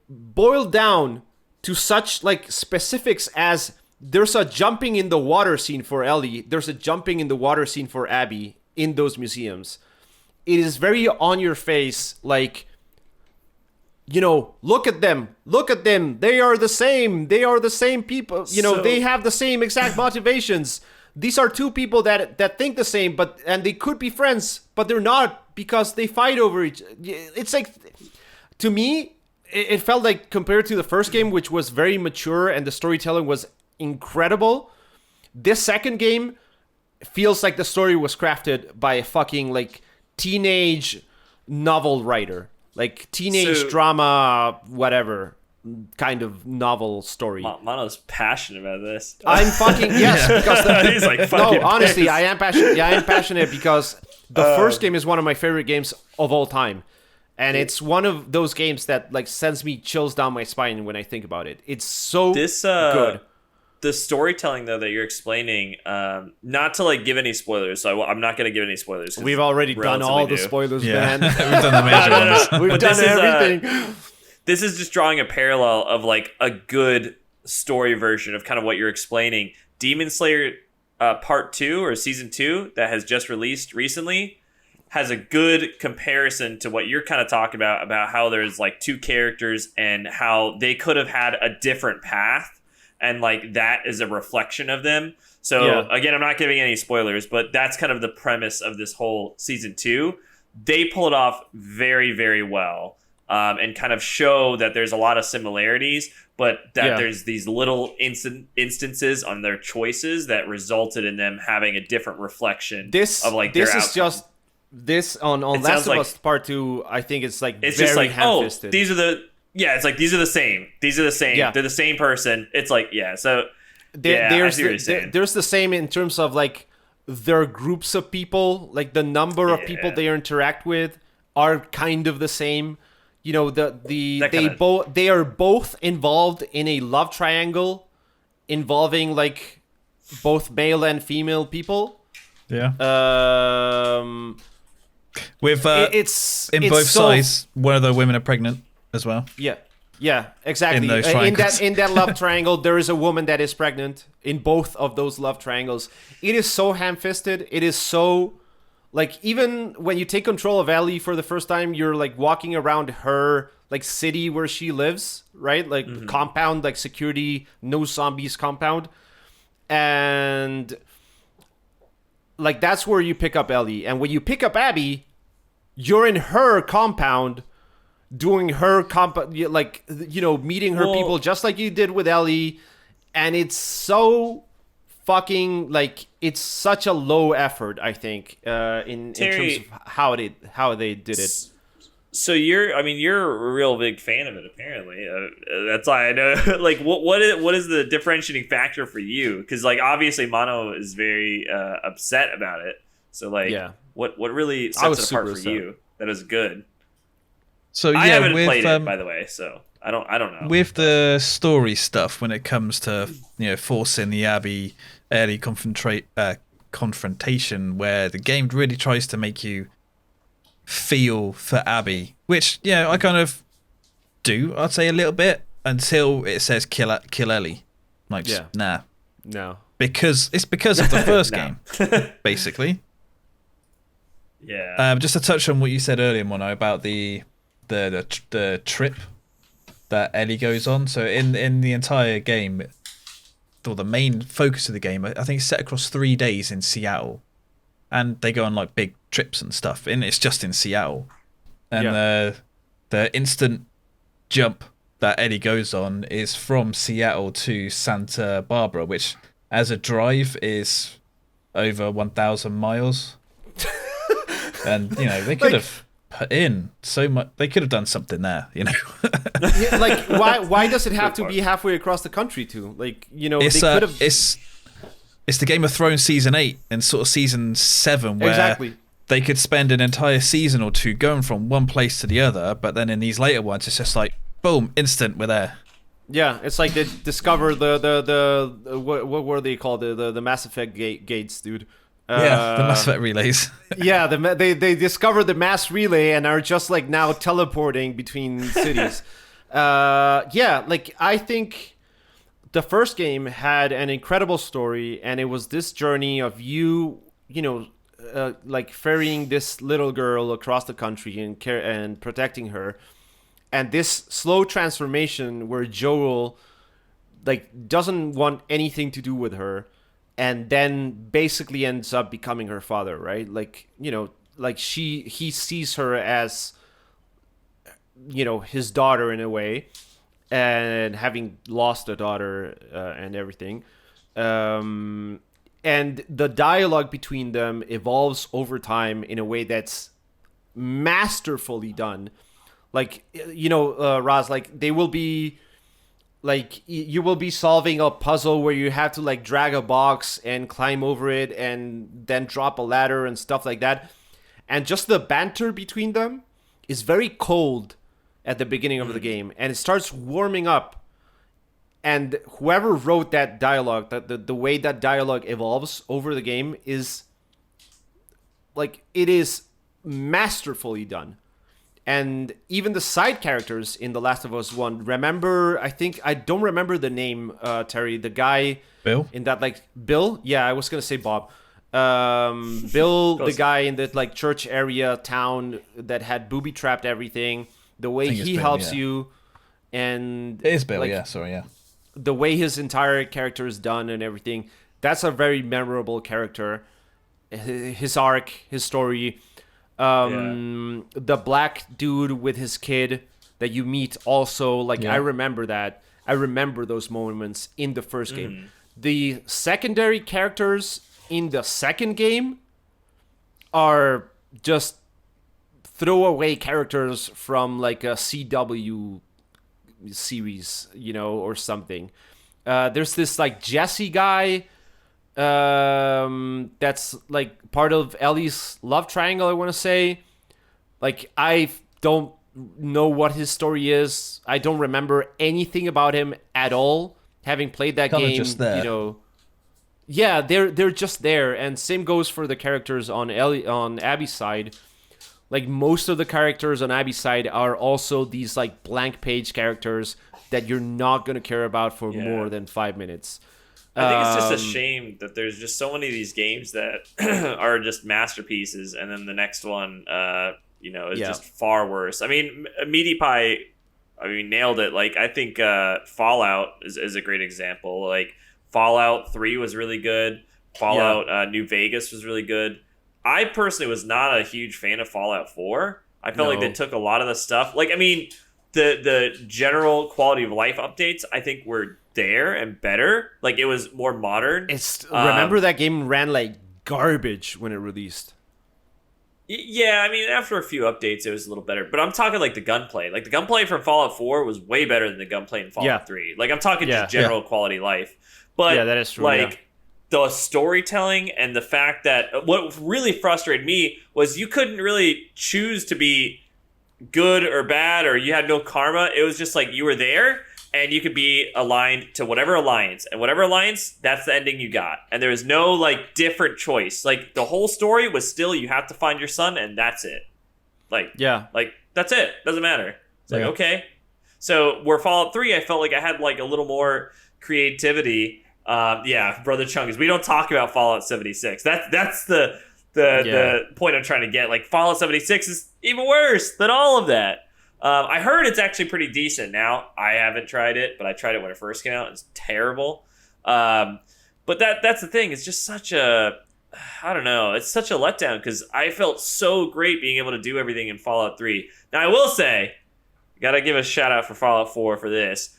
Speaker 1: boiled down to such, like, specifics as there's a jumping in the water scene for Ellie, there's a jumping in the water scene for Abby in those museums. It is very on your face, like, you know, look at them, they are the same people, you know, they have the same exact motivations. These are two people that think the same, and they could be friends, but they're not, because they fight over each. It's like, to me, it felt like, compared to the first game, which was very mature and the storytelling was incredible, this second game feels like the story was crafted by a fucking, like, teenage novel writer, like, teenage drama, whatever kind of novel story.
Speaker 2: Mono's passionate about this.
Speaker 1: I'm fucking, yes, because
Speaker 2: he's like, fucking
Speaker 1: no, honestly,
Speaker 2: pissed.
Speaker 1: I am passionate. Yeah, I am passionate because the first game is one of my favorite games of all time. And it's one of those games that, like, sends me chills down my spine when I think about it. It's so good.
Speaker 2: The storytelling, though, that you're explaining, not to, like, give any spoilers, so I'm not going to give any spoilers.
Speaker 1: We've already done all the spoilers, man.
Speaker 3: We've done the major ones.
Speaker 1: We've
Speaker 2: But
Speaker 1: done
Speaker 2: this is,
Speaker 1: everything.
Speaker 2: This is just drawing a parallel of, like, a good story version of kind of what you're explaining. Demon Slayer part 2 or season 2 that has just released recently has a good comparison to what you're kind of talking about how there's like two characters and how they could have had a different path, and like that is a reflection of them. So again, I'm not giving any spoilers, but that's kind of the premise of this whole season 2. They pull it off very, very well, and kind of show that there's a lot of similarities, but that there's these little instances on their choices that resulted in them having a different reflection of like their outcome.
Speaker 1: Just this on Last of Us Part 2. I think it's like
Speaker 2: it's
Speaker 1: very
Speaker 2: just like
Speaker 1: ham-fisted.
Speaker 2: These are the it's like these are the same. Yeah. They're the same person. It's like so.
Speaker 1: There's the same in terms of like their groups of people, like the number of people they interact with are kind of the same. You know, they are both involved in a love triangle involving like both male and female people.
Speaker 3: Yeah. With
Speaker 1: it's
Speaker 3: both sides, one of the women are pregnant as well.
Speaker 1: Yeah, exactly.
Speaker 3: In those triangles.
Speaker 1: In that love triangle, there is a woman that is pregnant in both of those love triangles. It is so ham-fisted. It is so like, even when you take control of Ellie for the first time, you're like walking around her like city where she lives, right? Like compound, like security, no zombies compound, and like that's where you pick up Ellie. And when you pick up Abby, you're in her compound doing her like, you know, meeting her people just like you did with Ellie. And it's so fucking like, it's such a low effort, I think, in terms of how they did it.
Speaker 2: So you're a real big fan of it, apparently. That's why I know. Like, what is the differentiating factor for you? Because like obviously Mono is very upset about it. So like, what really sets it apart for you that is good?
Speaker 3: So
Speaker 2: I haven't played it, by the way, so I don't know.
Speaker 3: With the story stuff, when it comes to, you know, forcing the Abby Ellie confrontation, where the game really tries to make you feel for Abby, which I kind of do. I'd say a little bit until it says kill Ellie. Like, nah,
Speaker 1: no,
Speaker 3: because of the first game, basically.
Speaker 2: Yeah.
Speaker 3: Just to touch on what you said earlier, Mono, about the trip that Ellie goes on. So in the entire game, or the main focus of the game, I think it's set across 3 days in Seattle, and they go on like big trips and stuff, and it's just in Seattle. And the instant jump that Ellie goes on is from Seattle to Santa Barbara, which as a drive is over 1,000 miles. And you know, they could have put in so much. They could have done something there, you know.
Speaker 1: Like, why does it have to be halfway across the country too? Like, you know,
Speaker 3: it's,
Speaker 1: they could have.
Speaker 3: It's the Game of Thrones season 8 and sort of season 7, where they could spend an entire season or two going from one place to the other, but then in these later ones, it's just like boom, instant, we're there.
Speaker 1: Yeah, it's like they discover the what were they called, the Mass Effect gates, dude.
Speaker 3: The Mass Effect relays.
Speaker 1: Yeah, they discovered the mass relay and are just like now teleporting between cities. Like I think the first game had an incredible story, and it was this journey of you know, like ferrying this little girl across the country and protecting her, and this slow transformation where Joel like doesn't want anything to do with her, and then basically ends up becoming her father, right? Like, you know, like he sees her as, you know, his daughter in a way, and having lost a daughter and everything. And the dialogue between them evolves over time in a way that's masterfully done. Like, you know, Raz, like they will be... Like, you will be solving a puzzle where you have to, like, drag a box and climb over it and then drop a ladder and stuff like that. And just the banter between them is very cold at the beginning of the game. And it starts warming up. And whoever wrote that dialogue, the way that dialogue evolves over the game is, like, it is masterfully done. And even the side characters in The Last of Us 1. Remember, I don't remember the name, Terry, the guy
Speaker 3: Bill?
Speaker 1: in that, like, Bill? Yeah, I was going to say Bob. Bill, the guy in the, like, church area town that had booby-trapped everything. The way he helps you. And
Speaker 3: it is Bill,
Speaker 1: like,
Speaker 3: yeah, sorry, yeah.
Speaker 1: The way his entire character is done and everything. That's a very memorable character. His arc, his story. The black dude with his kid that you meet also, like, I remember that. I remember those moments in the first game. The secondary characters in the second game are just throwaway characters from, like, a CW series, you know, or something. There's this, like, Jesse guy that's, like, part of Ellie's love triangle, I want to say. Like, I don't know what his story is. I don't remember anything about him at all, having played that
Speaker 3: Kinda
Speaker 1: game.
Speaker 3: just there.
Speaker 1: You know, yeah, they're just there. And same goes for the characters on Abby's side. Like, most of the characters on Abby's side are also these, like, blank page characters that you're not going to care about for more than 5 minutes.
Speaker 2: I think it's just a shame that there's just so many of these games that are just masterpieces, and then the next one, is just far worse. I mean, Meaty Pie, nailed it. Like, I think Fallout is a great example. Like, Fallout 3 was really good. Fallout New Vegas was really good. I personally was not a huge fan of Fallout 4. I felt like they took a lot of the stuff. Like, I mean, the general quality of life updates, I think, were there and better. Like, it was more modern.
Speaker 1: Remember that game ran like garbage when it released.
Speaker 2: Yeah, I mean, after a few updates, it was a little better. But I'm talking, like, the gunplay. Like, the gunplay from Fallout 4 was way better than the gunplay in Fallout 3. Like, I'm talking just general quality life. But,
Speaker 1: that is true,
Speaker 2: like, the storytelling and the fact that what really frustrated me was you couldn't really choose to be good or bad, or you had no karma. It was just like you were there and you could be aligned to whatever alliance, and whatever alliance, that's the ending you got. And there was no, like, different choice. Like, the whole story was still you have to find your son, and that's it. Like, that's it. Doesn't matter. It's like, okay. So where Fallout 3, I felt like I had, like, a little more creativity. Brother Chungus, we don't talk about Fallout 76. That's the point I'm trying to get. Like, Fallout 76 is even worse than all of that. I heard it's actually pretty decent now. I haven't tried it, but I tried it when it first came out. It's terrible. But that's the thing. It's just such a, I don't know. It's such a letdown because I felt so great being able to do everything in Fallout 3. Now, I will say, got to give a shout out for Fallout 4 for this.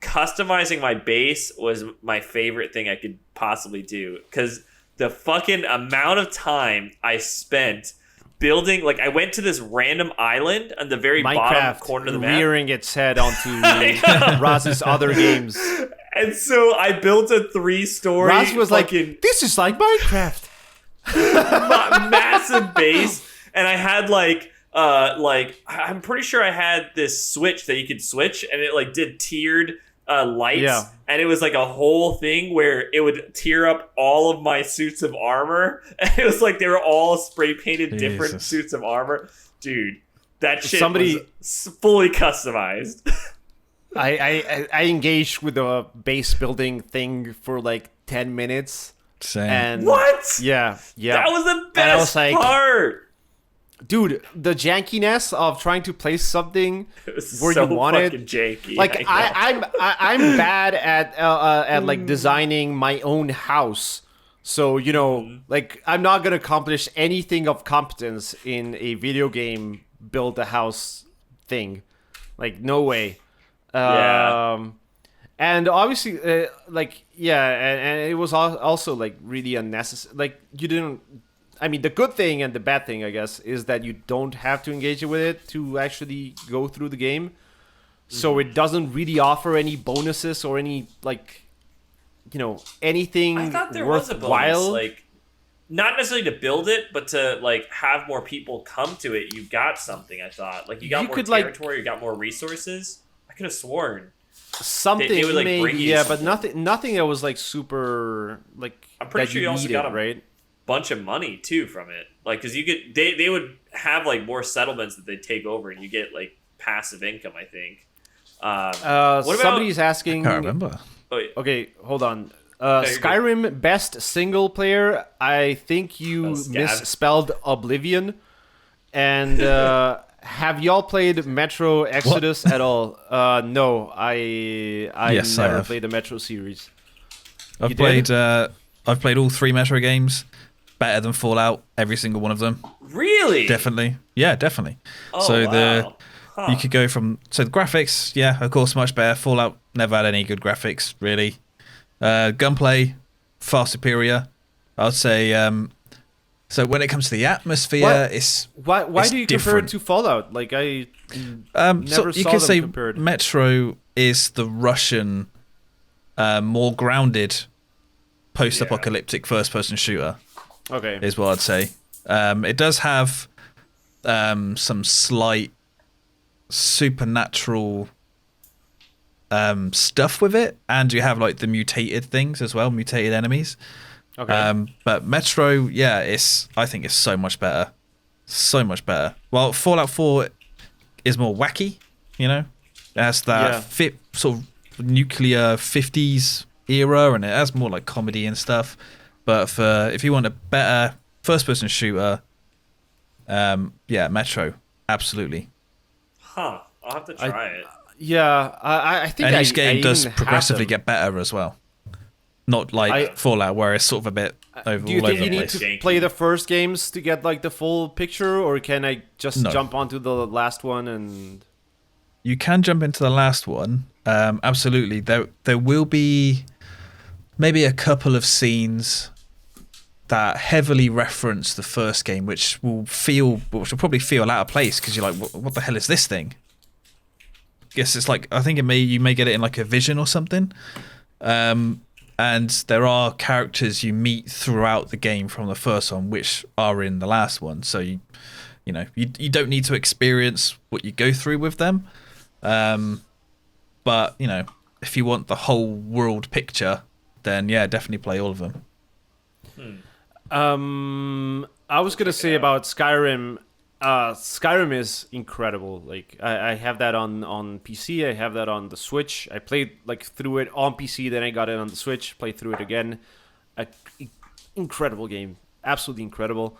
Speaker 2: Customizing my base was my favorite thing I could possibly do, because the fucking amount of time I spent building, like, I went to this random island on the very bottom corner of the map,
Speaker 1: rearing its head onto Raz's other games,
Speaker 2: and so I built a 3-story.
Speaker 1: Raz was like, "This is like Minecraft."
Speaker 2: Massive base, and I had like I'm pretty sure I had this switch that you could switch, and it, like, did tiered lights, and it was like a whole thing where it would tier up all of my suits of armor, and it was like they were all spray painted different suits of armor. Dude, that shit was fully customized.
Speaker 1: I engaged with the base building thing for like 10 minutes.
Speaker 3: Same.
Speaker 1: And
Speaker 2: what?
Speaker 1: Yeah.
Speaker 2: That was the best part.
Speaker 1: Dude, the jankiness of trying to place something where
Speaker 2: so
Speaker 1: you want it,
Speaker 2: fucking janky.
Speaker 1: like I'm bad at like designing my own house. So, you know, like, I'm not gonna accomplish anything of competence in a video game build a house thing. Like, no way. And obviously, and it was also like really unnecessary. Like, you didn't. I mean, the good thing and the bad thing, I guess, is that you don't have to engage with it to actually go through the game. So it doesn't really offer any bonuses or any, like, you know, anything worthwhile.
Speaker 2: I thought there was a bonus, like, not necessarily to build it, but to, like, have more people come to it. You got something, I thought. Like, you got more territory, you got more resources. I could have sworn.
Speaker 1: Something
Speaker 2: they would, like,
Speaker 1: maybe,
Speaker 2: bring you
Speaker 1: but nothing that was, like, super, like,
Speaker 2: I'm pretty sure you also
Speaker 1: needed,
Speaker 2: got them.
Speaker 1: right?
Speaker 2: bunch of money too from it. Like, because you get they would have like more settlements that they take over, and you get like passive income. I think. What about
Speaker 1: Somebody's asking.
Speaker 3: Can't remember.
Speaker 2: Oh, yeah.
Speaker 1: Okay, hold on.
Speaker 2: you're
Speaker 1: Skyrim best single player. I think you
Speaker 2: Scav.
Speaker 1: misspelled Oblivion. And have y'all played Metro Exodus at all? No, I
Speaker 3: Yes, I
Speaker 1: never
Speaker 3: have.
Speaker 1: played the Metro series. You
Speaker 3: I've played all 3 Metro games. Better than Fallout, every single one of them.
Speaker 2: Really?
Speaker 3: Definitely. Yeah, definitely.
Speaker 2: Oh,
Speaker 3: So
Speaker 2: wow.
Speaker 3: you could go from the graphics, yeah, of course, much better. Fallout never had any good graphics, really. Gunplay, far superior. I'd say. So when it comes to the atmosphere, it's
Speaker 1: Why
Speaker 3: it's
Speaker 1: do you
Speaker 3: different.
Speaker 1: compare it to Fallout? Like I
Speaker 3: So
Speaker 1: never
Speaker 3: you
Speaker 1: saw
Speaker 3: could
Speaker 1: them
Speaker 3: say
Speaker 1: compared.
Speaker 3: Metro is the Russian, more grounded, post-apocalyptic first-person shooter.
Speaker 1: Okay.
Speaker 3: Is what I'd say. It does have some slight supernatural stuff with it, and you have like the mutated things as well, mutated enemies.
Speaker 1: Okay.
Speaker 3: But Metro, yeah, I think it's so much better. So much better. Well, Fallout 4 is more wacky, you know? It has that sort of nuclear 50s era, and it has more like comedy and stuff. But if you want a better first-person shooter, yeah, Metro, absolutely.
Speaker 2: Huh. I'll have to try it.
Speaker 1: Yeah, I think
Speaker 3: And
Speaker 1: I,
Speaker 3: each game
Speaker 1: I
Speaker 3: does
Speaker 1: even have
Speaker 3: progressively
Speaker 1: them.
Speaker 3: get better as well. Not like Fallout, where it's sort of a bit over
Speaker 1: Do you
Speaker 3: all
Speaker 1: think
Speaker 3: over
Speaker 1: you
Speaker 3: the
Speaker 1: need
Speaker 3: place.
Speaker 1: to play the first games to get like the full picture, or can I just
Speaker 3: No.
Speaker 1: jump onto the last one and?
Speaker 3: You can jump into the last one. Absolutely. There will be maybe a couple of scenes that heavily reference the first game, which will probably feel out of place because you're like, what the hell is this thing? Guess it's like, I think you may get it in like a vision or something. And there are characters you meet throughout the game from the first one, which are in the last one. So you don't need to experience what you go through with them. But if you want the whole world picture, then yeah, definitely play all of them.
Speaker 1: I was gonna say about Skyrim. Skyrim is incredible. Like I have that on PC. I have that on the Switch. I played like through it on PC. Then I got it on the Switch. Played through it again. Incredible game. Absolutely incredible.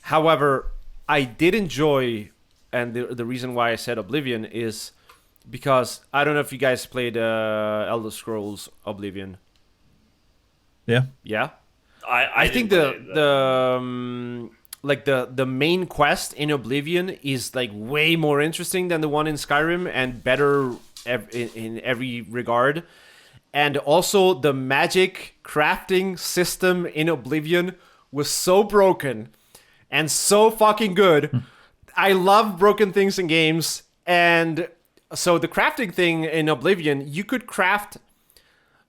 Speaker 1: However, I did enjoy, and the reason why I said Oblivion is because I don't know if you guys played Elder Scrolls Oblivion.
Speaker 3: Yeah.
Speaker 1: Yeah.
Speaker 2: I
Speaker 1: think
Speaker 2: didn't play that.
Speaker 1: the main quest in Oblivion is like way more interesting than the one in Skyrim and better in every regard. And also the magic crafting system in Oblivion was so broken and so fucking good. I love broken things in games. And so the crafting thing in Oblivion, you could craft.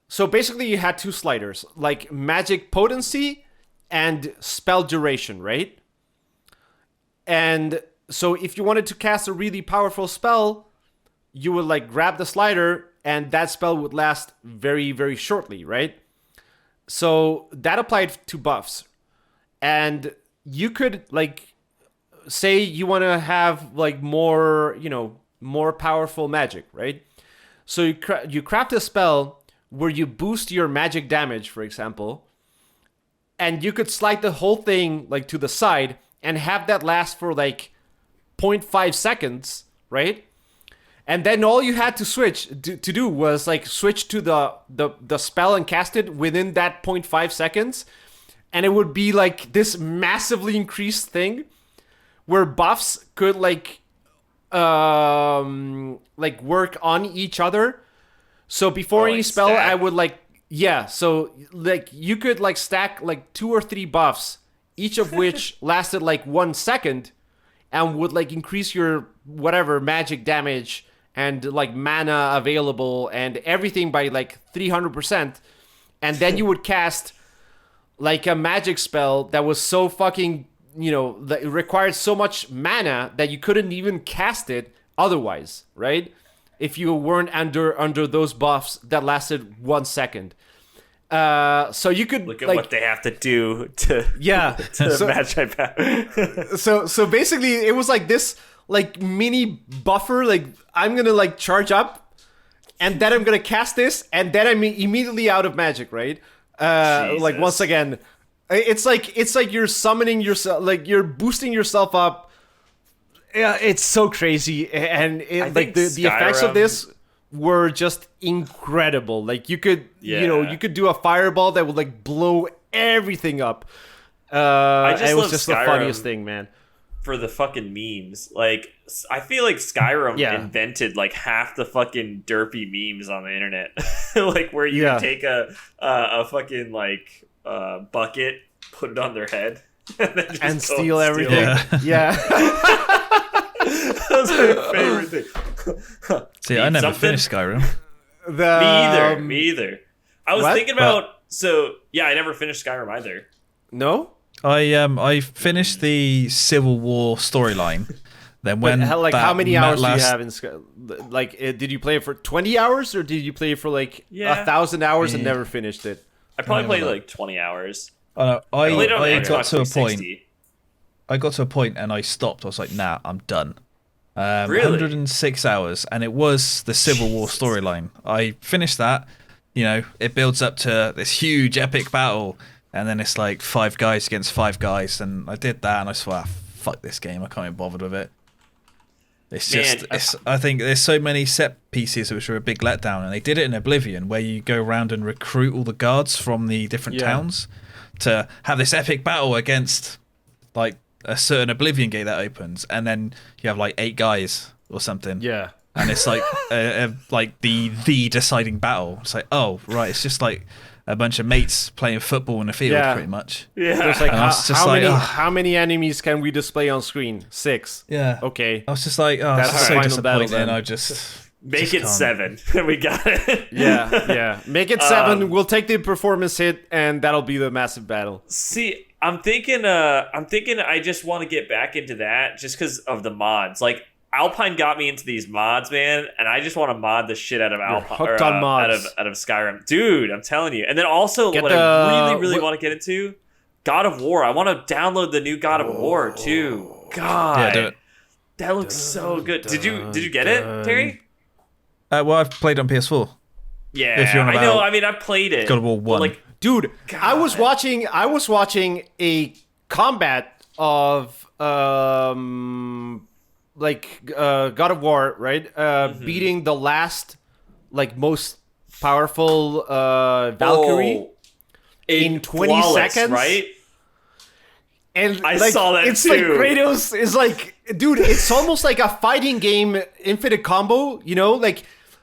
Speaker 1: So basically you had 2 sliders, like magic potency and spell duration, right? And so if you wanted to cast a really powerful spell, you would like grab the slider and that spell would last very, very shortly, right? So that applied to buffs. And you could like say you want to have like more, more powerful magic, right? So you craft a spell where you boost your magic damage, for example, and you could slide the whole thing like to the side and have that last for like 0.5 seconds, right? And then all you had to to do was like switch to the spell and cast it within that 0.5 seconds, and it would be like this massively increased thing where buffs could like work on each other. So before any spell,
Speaker 2: stack.
Speaker 1: I would so like you could like stack like 2 or 3 buffs, each of which lasted like 1 second and would like increase your whatever magic damage and like mana available and everything by like 300%. And then you would cast like a magic spell that was so fucking, that it required so much mana that you couldn't even cast it otherwise, right? If you weren't under those buffs that lasted 1 second. So you could
Speaker 2: Look at
Speaker 1: like,
Speaker 2: what they have to do to
Speaker 1: so,
Speaker 2: match my power.
Speaker 1: so basically it was like this like mini buffer. Like I'm gonna like charge up, and then I'm gonna cast this, and then I'm immediately out of magic, right? Like once again, it's like you're summoning yourself, like you're boosting yourself up. Yeah, it's so crazy, and like the effects of this were just incredible. Like you could you could do a fireball that would like blow everything up. It was just the funniest thing, man.
Speaker 2: For the fucking memes, like I feel like Skyrim invented like half the fucking derpy memes on the internet. Like where you take a fucking like bucket, put it on their head, and then just
Speaker 1: steal everything. Yeah.
Speaker 2: That was my favorite thing.
Speaker 3: See, I never finished Skyrim.
Speaker 2: Me either. I was thinking about I never finished Skyrim either.
Speaker 1: No?
Speaker 3: I finished the Civil War storyline. Then when
Speaker 1: how many hours do you have in Skyrim? Like, did you play it for 20 hours or did you play it for like 1,000 hours and never finished it?
Speaker 2: I probably played like 20 hours.
Speaker 3: I got to a point.
Speaker 2: 360.
Speaker 3: I got to a point and I stopped. I was like, nah, I'm done.
Speaker 2: Really?
Speaker 3: 106 hours, and it was the Civil War storyline. I finished that. You know, it builds up to this huge epic battle, and then it's like 5 guys against 5 guys, and I did that, and I swear, fuck this game. I can't be bothered with it. It's just, I think there's so many set pieces which are a big letdown, and they did it in Oblivion, where you go around and recruit all the guards from the different towns to have this epic battle against, like, a certain Oblivion gate that opens, and then you have like 8 guys or something.
Speaker 1: Yeah.
Speaker 3: And it's like like the deciding battle. It's like, oh right, it's just like a bunch of mates playing football in the field, pretty much.
Speaker 2: Yeah.
Speaker 1: It's like, how many enemies can we display on screen? 6.
Speaker 3: Yeah.
Speaker 1: Okay.
Speaker 3: I was just like, oh,
Speaker 1: that's
Speaker 3: so
Speaker 1: final
Speaker 3: disappointing.
Speaker 1: battle, then.
Speaker 3: And I just
Speaker 2: make it 7. We got it.
Speaker 1: Yeah. Make it 7. We'll take the performance hit, and that'll be the massive battle.
Speaker 2: See, I'm thinking I just want to get back into that just because of the mods. Like Alpine got me into these mods, man, and I just want to mod the shit out of Alpine,
Speaker 1: hooked on mods.
Speaker 2: out of Skyrim, dude. I'm telling you. And then also I really want to get into God of War. I want to download the new God of War too. God,
Speaker 3: yeah, do it.
Speaker 2: That looks so good. Did you get it, Terry?
Speaker 3: Well, I've played on PS4.
Speaker 2: Yeah,
Speaker 3: if you're
Speaker 2: I know. I mean, I played it.
Speaker 3: God of War 1.
Speaker 2: Like,
Speaker 1: dude,
Speaker 2: God.
Speaker 1: I was watching a combat of God of War, right? Beating the last like most powerful Valkyrie in 20 seconds,
Speaker 2: right?
Speaker 1: And
Speaker 2: I saw that
Speaker 1: it's
Speaker 2: too.
Speaker 1: Like Kratos is like, dude, it's almost like a fighting game, infinite combo, you know, like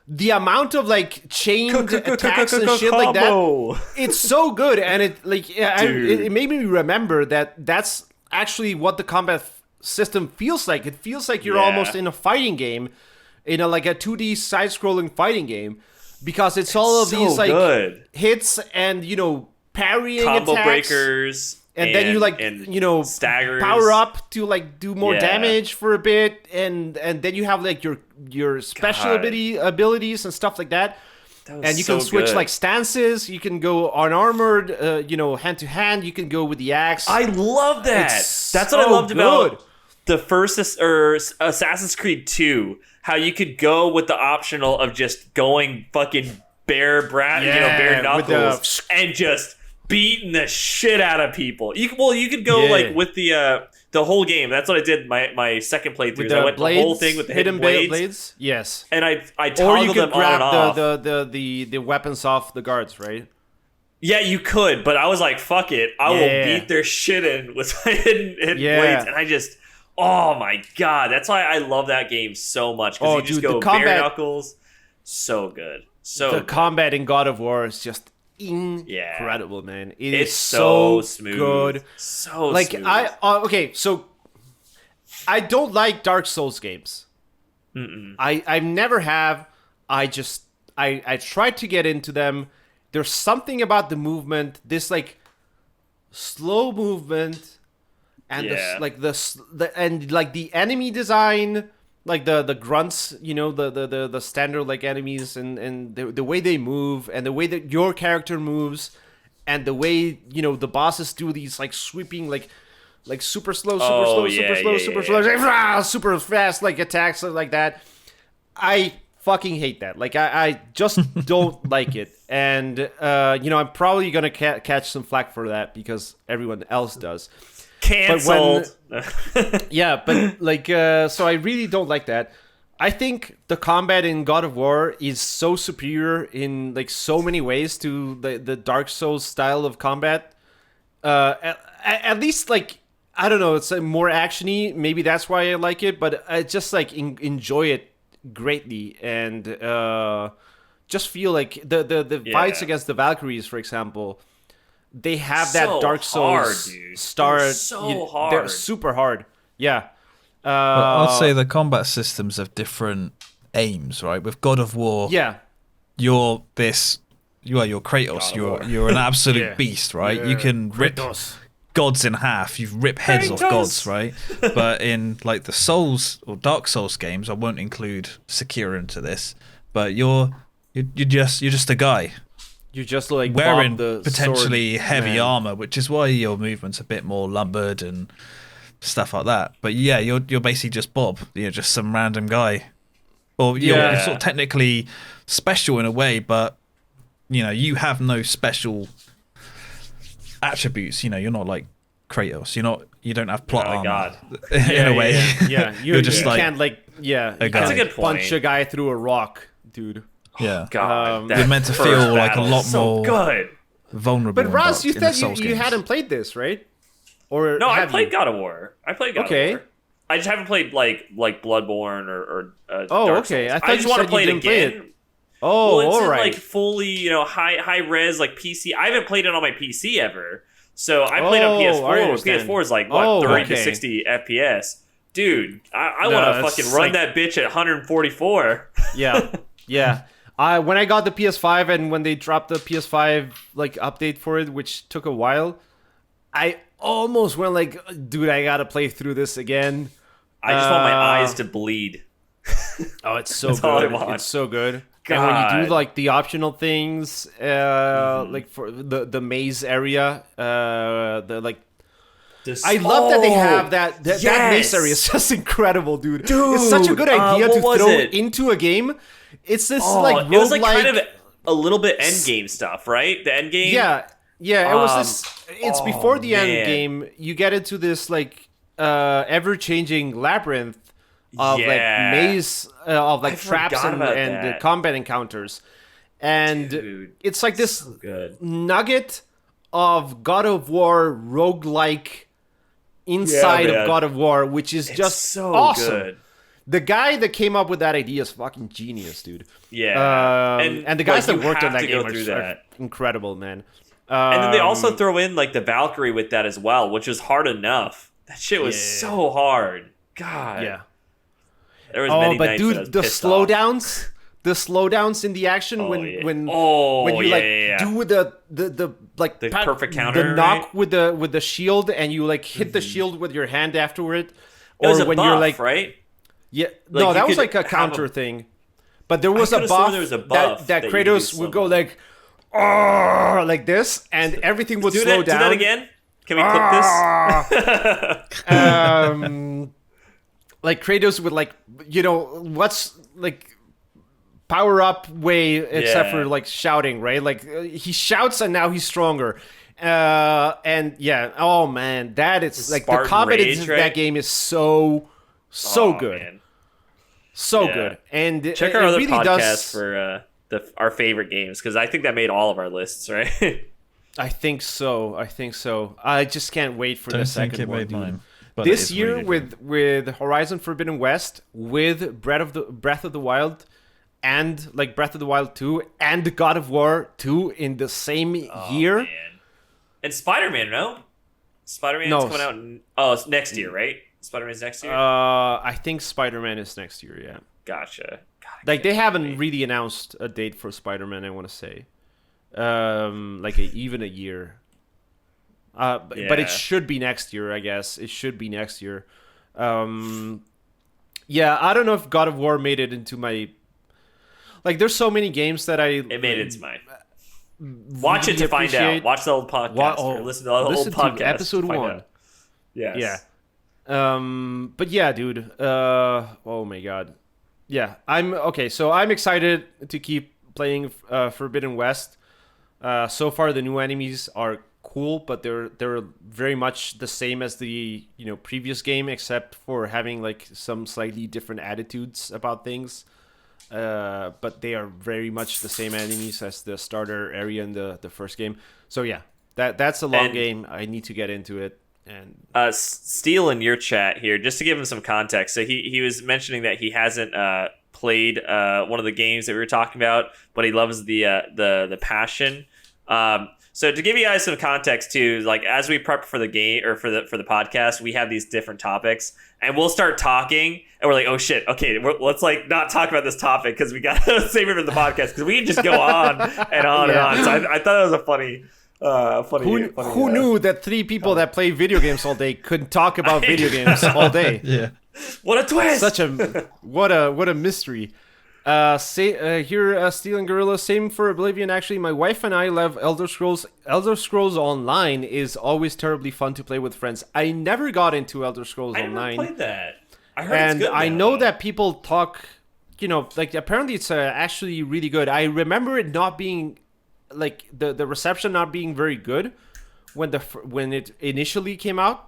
Speaker 1: the amount of like chained attacks and shit like that. It's so good, and it like it made me remember that that's actually what the combat system feels like. It feels like you're almost in a fighting game, in a like a 2D side-scrolling fighting game, because it's all of these like hits and parrying
Speaker 2: combo
Speaker 1: attacks.
Speaker 2: Breakers.
Speaker 1: And then you
Speaker 2: staggers.
Speaker 1: Power up to like do more damage for a bit, and then you have like your special abilities and stuff like that. And you can switch like stances. You can go unarmored, hand to hand. You can go with the axe.
Speaker 2: I love that. That's what I loved about the first Assassin's Creed 2. How you could go with the optional of just going fucking bare knuckles and just beating the shit out of people. You could go like with the whole game. That's what I did my second playthrough. I went the whole thing with the hidden blades.
Speaker 1: Yes.
Speaker 2: And I toggled them on and off.
Speaker 1: the weapons off the guards, right?
Speaker 2: Yeah, you could, but I was like, fuck it. I will beat their shit in with my hidden blades. And I just, oh my god. That's why I love that game so much. Because you just go bare knuckles. So good. The
Speaker 1: combat in God of War is just incredible, man. It's
Speaker 2: so smooth,
Speaker 1: good,
Speaker 2: so
Speaker 1: like
Speaker 2: smooth.
Speaker 1: So I don't like Dark Souls games. I never have. I tried to get into them. There's something about the movement, this like slow movement, and the enemy design like the grunts, the standard like enemies, and the way they move, and the way that your character moves, and the way the bosses do these like sweeping like super slow, super fast like attacks like that. I fucking hate that. Like I just don't like it, and I'm probably gonna catch some flack for that because everyone else does.
Speaker 2: Cancelled.
Speaker 1: Yeah, but like so I really don't like that. I think the combat in God of War is so superior in like so many ways to the Dark Souls style of combat. At least like I don't know, it's more actiony. Maybe that's why I like it, but I just like enjoy it greatly, and just feel like the fights against the Valkyries, for example, they have that
Speaker 2: so
Speaker 1: Dark Souls
Speaker 2: hard,
Speaker 1: start.
Speaker 2: They're so hard.
Speaker 1: They're super hard. Yeah.
Speaker 3: But I'd say the combat systems have different aims, right? With God of War, you're Kratos. You're an absolute beast, right? You can rip gods in half. You rip heads off gods, right? But in like the Souls or Dark Souls games, I won't include Sekiro into this, but you're just a guy.
Speaker 1: You're just like
Speaker 3: wearing
Speaker 1: the
Speaker 3: potentially
Speaker 1: sword,
Speaker 3: heavy
Speaker 1: man.
Speaker 3: armor, which is why your movement's a bit more lumbered and stuff like that. But yeah, you're basically just Bob. You're just some random guy, or you're sort of technically special in a way, but you have no special attributes. You're not like Kratos. You don't have plot armor in a way.
Speaker 1: Yeah.
Speaker 3: You're just
Speaker 1: you
Speaker 3: like
Speaker 1: can't like
Speaker 2: That's a good point.
Speaker 1: punch a guy through a rock, dude.
Speaker 3: Yeah,
Speaker 2: God,
Speaker 3: you're meant to feel like a lot
Speaker 2: so
Speaker 3: more
Speaker 2: good.
Speaker 3: vulnerable.
Speaker 1: But Ross, you
Speaker 3: in the
Speaker 1: said
Speaker 3: Souls
Speaker 1: you
Speaker 3: games.
Speaker 1: hadn't played this, right? Or
Speaker 2: No, I
Speaker 1: have
Speaker 2: played
Speaker 1: you?
Speaker 2: God of War. I played God of War. I just haven't played like Bloodborne or Dark
Speaker 1: okay.
Speaker 2: Souls.
Speaker 1: I thought
Speaker 2: I just
Speaker 1: you
Speaker 2: want
Speaker 1: said
Speaker 2: to play
Speaker 1: you
Speaker 2: it
Speaker 1: didn't play
Speaker 2: again.
Speaker 1: it. Oh,
Speaker 2: Well, it's
Speaker 1: all
Speaker 2: in,
Speaker 1: right.
Speaker 2: like fully, high res like PC. I haven't played it on my PC ever. So I played on
Speaker 1: I
Speaker 2: PS4.
Speaker 1: understand.
Speaker 2: PS4 is like what 30
Speaker 1: okay.
Speaker 2: to 60 FPS. Dude, I want to
Speaker 1: that's
Speaker 2: fucking run
Speaker 1: like-
Speaker 2: that bitch at 144.
Speaker 1: Yeah. When I got the PS5 and when they dropped the PS5 like update for it, which took a while, I almost went like, dude, I gotta play through this again.
Speaker 2: I just want my eyes to bleed.
Speaker 1: Oh, it's so
Speaker 2: That's all I
Speaker 1: good.
Speaker 2: want.
Speaker 1: It's so good.
Speaker 2: God.
Speaker 1: And when you do like the optional things, like for the maze area, the like. I love that they have that maze area is just incredible, dude. It's such a good idea to throw into a game. It's this like
Speaker 2: it was like
Speaker 1: roguelike-
Speaker 2: kind of a little bit end game stuff, right? The end game.
Speaker 1: Yeah. It was this. It's before the end
Speaker 2: man.
Speaker 1: game. You get into this like ever-changing labyrinth of like maze of like traps
Speaker 2: forgot
Speaker 1: and
Speaker 2: about that.
Speaker 1: combat encounters, and
Speaker 2: Dude,
Speaker 1: it's like this
Speaker 2: so good.
Speaker 1: nugget of God of War roguelike inside
Speaker 2: man.
Speaker 1: of God of War, which is just
Speaker 2: so
Speaker 1: awesome.
Speaker 2: good.
Speaker 1: The guy that came up with that idea is fucking genius, dude.
Speaker 2: Yeah,
Speaker 1: and the guys
Speaker 2: like,
Speaker 1: that
Speaker 2: you
Speaker 1: worked on
Speaker 2: have
Speaker 1: that
Speaker 2: to go
Speaker 1: game
Speaker 2: through
Speaker 1: are
Speaker 2: that.
Speaker 1: incredible, man.
Speaker 2: And then they also throw in like the Valkyrie with that as well, which was hard enough. That shit was so hard. God.
Speaker 1: Yeah.
Speaker 2: There was many
Speaker 1: but
Speaker 2: nights that I
Speaker 1: dude,
Speaker 2: was
Speaker 1: the
Speaker 2: pissed off.
Speaker 1: slowdowns in the action when you like do the like
Speaker 2: The perfect counter,
Speaker 1: the knock
Speaker 2: right?
Speaker 1: with the shield, and you like hit the shield with your hand afterward,
Speaker 2: It was a
Speaker 1: when
Speaker 2: buff,
Speaker 1: you're like
Speaker 2: right?
Speaker 1: yeah,
Speaker 2: Like,
Speaker 1: no,
Speaker 2: you
Speaker 1: that was
Speaker 2: could
Speaker 1: like a
Speaker 2: have
Speaker 1: counter thing, but there was a
Speaker 2: could've sworn
Speaker 1: buff,
Speaker 2: there was a buff
Speaker 1: that
Speaker 2: that you could
Speaker 1: Kratos
Speaker 2: do
Speaker 1: would go
Speaker 2: slow-mo.
Speaker 1: like "Arr!" like this, and everything would slow down.
Speaker 2: Do that again. Can we clip this?
Speaker 1: Like Kratos would like what's like power up way except for like shouting, right? Like he shouts and now he's stronger. And yeah, oh man, that is like the
Speaker 2: Spartan
Speaker 1: combat
Speaker 2: Rage,
Speaker 1: in
Speaker 2: right?
Speaker 1: that game is so good.
Speaker 2: Man.
Speaker 1: So
Speaker 2: Yeah.
Speaker 1: good. And
Speaker 2: Check
Speaker 1: it
Speaker 2: our other
Speaker 1: really
Speaker 2: podcast
Speaker 1: does,
Speaker 2: for our favorite games, because I think that made all of our lists, right?
Speaker 1: I think so. I just can't wait for the
Speaker 3: Don't think
Speaker 1: second
Speaker 3: it
Speaker 1: one,
Speaker 3: made
Speaker 1: dude.
Speaker 3: mine. But it
Speaker 1: This
Speaker 3: is
Speaker 1: year
Speaker 3: really good.
Speaker 1: with Horizon Forbidden West, with Breath of the Wild, and like Breath of the Wild 2 and God of War 2 in the same year.
Speaker 2: Man. And Spider-Man, no? Spider-Man's
Speaker 1: No.
Speaker 2: coming out it's next year, right? Spider-Man's next year?
Speaker 1: I think Spider-Man is next year, yeah.
Speaker 2: Gotcha. God, I
Speaker 1: Like
Speaker 2: can't
Speaker 1: they haven't
Speaker 2: wait.
Speaker 1: really announced a date for Spider-Man, I want to say. Even a year. But
Speaker 2: Yeah.
Speaker 1: it should be next year, I guess. It should be next year. Yeah, I don't know if God of War made it into my... Like, there's so many games that
Speaker 2: It made it into mine. Watch it to find out. Watch the old podcast. Or listen to the old podcast.
Speaker 1: Episode 1.
Speaker 2: Yes.
Speaker 1: Yeah. But yeah, dude. Oh my god. Yeah, so I'm excited to keep playing Forbidden West. So far the new enemies are cool, but they're very much the same as the previous game, except for having like some slightly different attitudes about things. But they are very much the same enemies as the starter area in the first game. So yeah, that's a long game. I need to get into it. And
Speaker 2: Steele in your chat here, just to give him some context. So he was mentioning that he hasn't played one of the games that we were talking about, but he loves the passion. So to give you guys some context too, like as we prep for the game or for the podcast, we have these different topics, and we'll start talking, and we're like, oh shit, okay, let's like not talk about this topic because we got to save it for the podcast because we can just go on and on and on. So I thought it was a funny.
Speaker 1: Who knew that 3 people that play video games all day could talk about video games all day?
Speaker 3: Yeah.
Speaker 2: What a twist!
Speaker 1: What a mystery. Here, Steel and Gorilla, same for Oblivion. Actually, my wife and I love Elder Scrolls. Elder Scrolls Online is always terribly fun to play with friends. I never got into Elder Scrolls Online.
Speaker 2: I never played that. I heard it's good.
Speaker 1: I know that people talk, like apparently it's actually really good. I remember it not being, like the reception not being very good when it initially came out.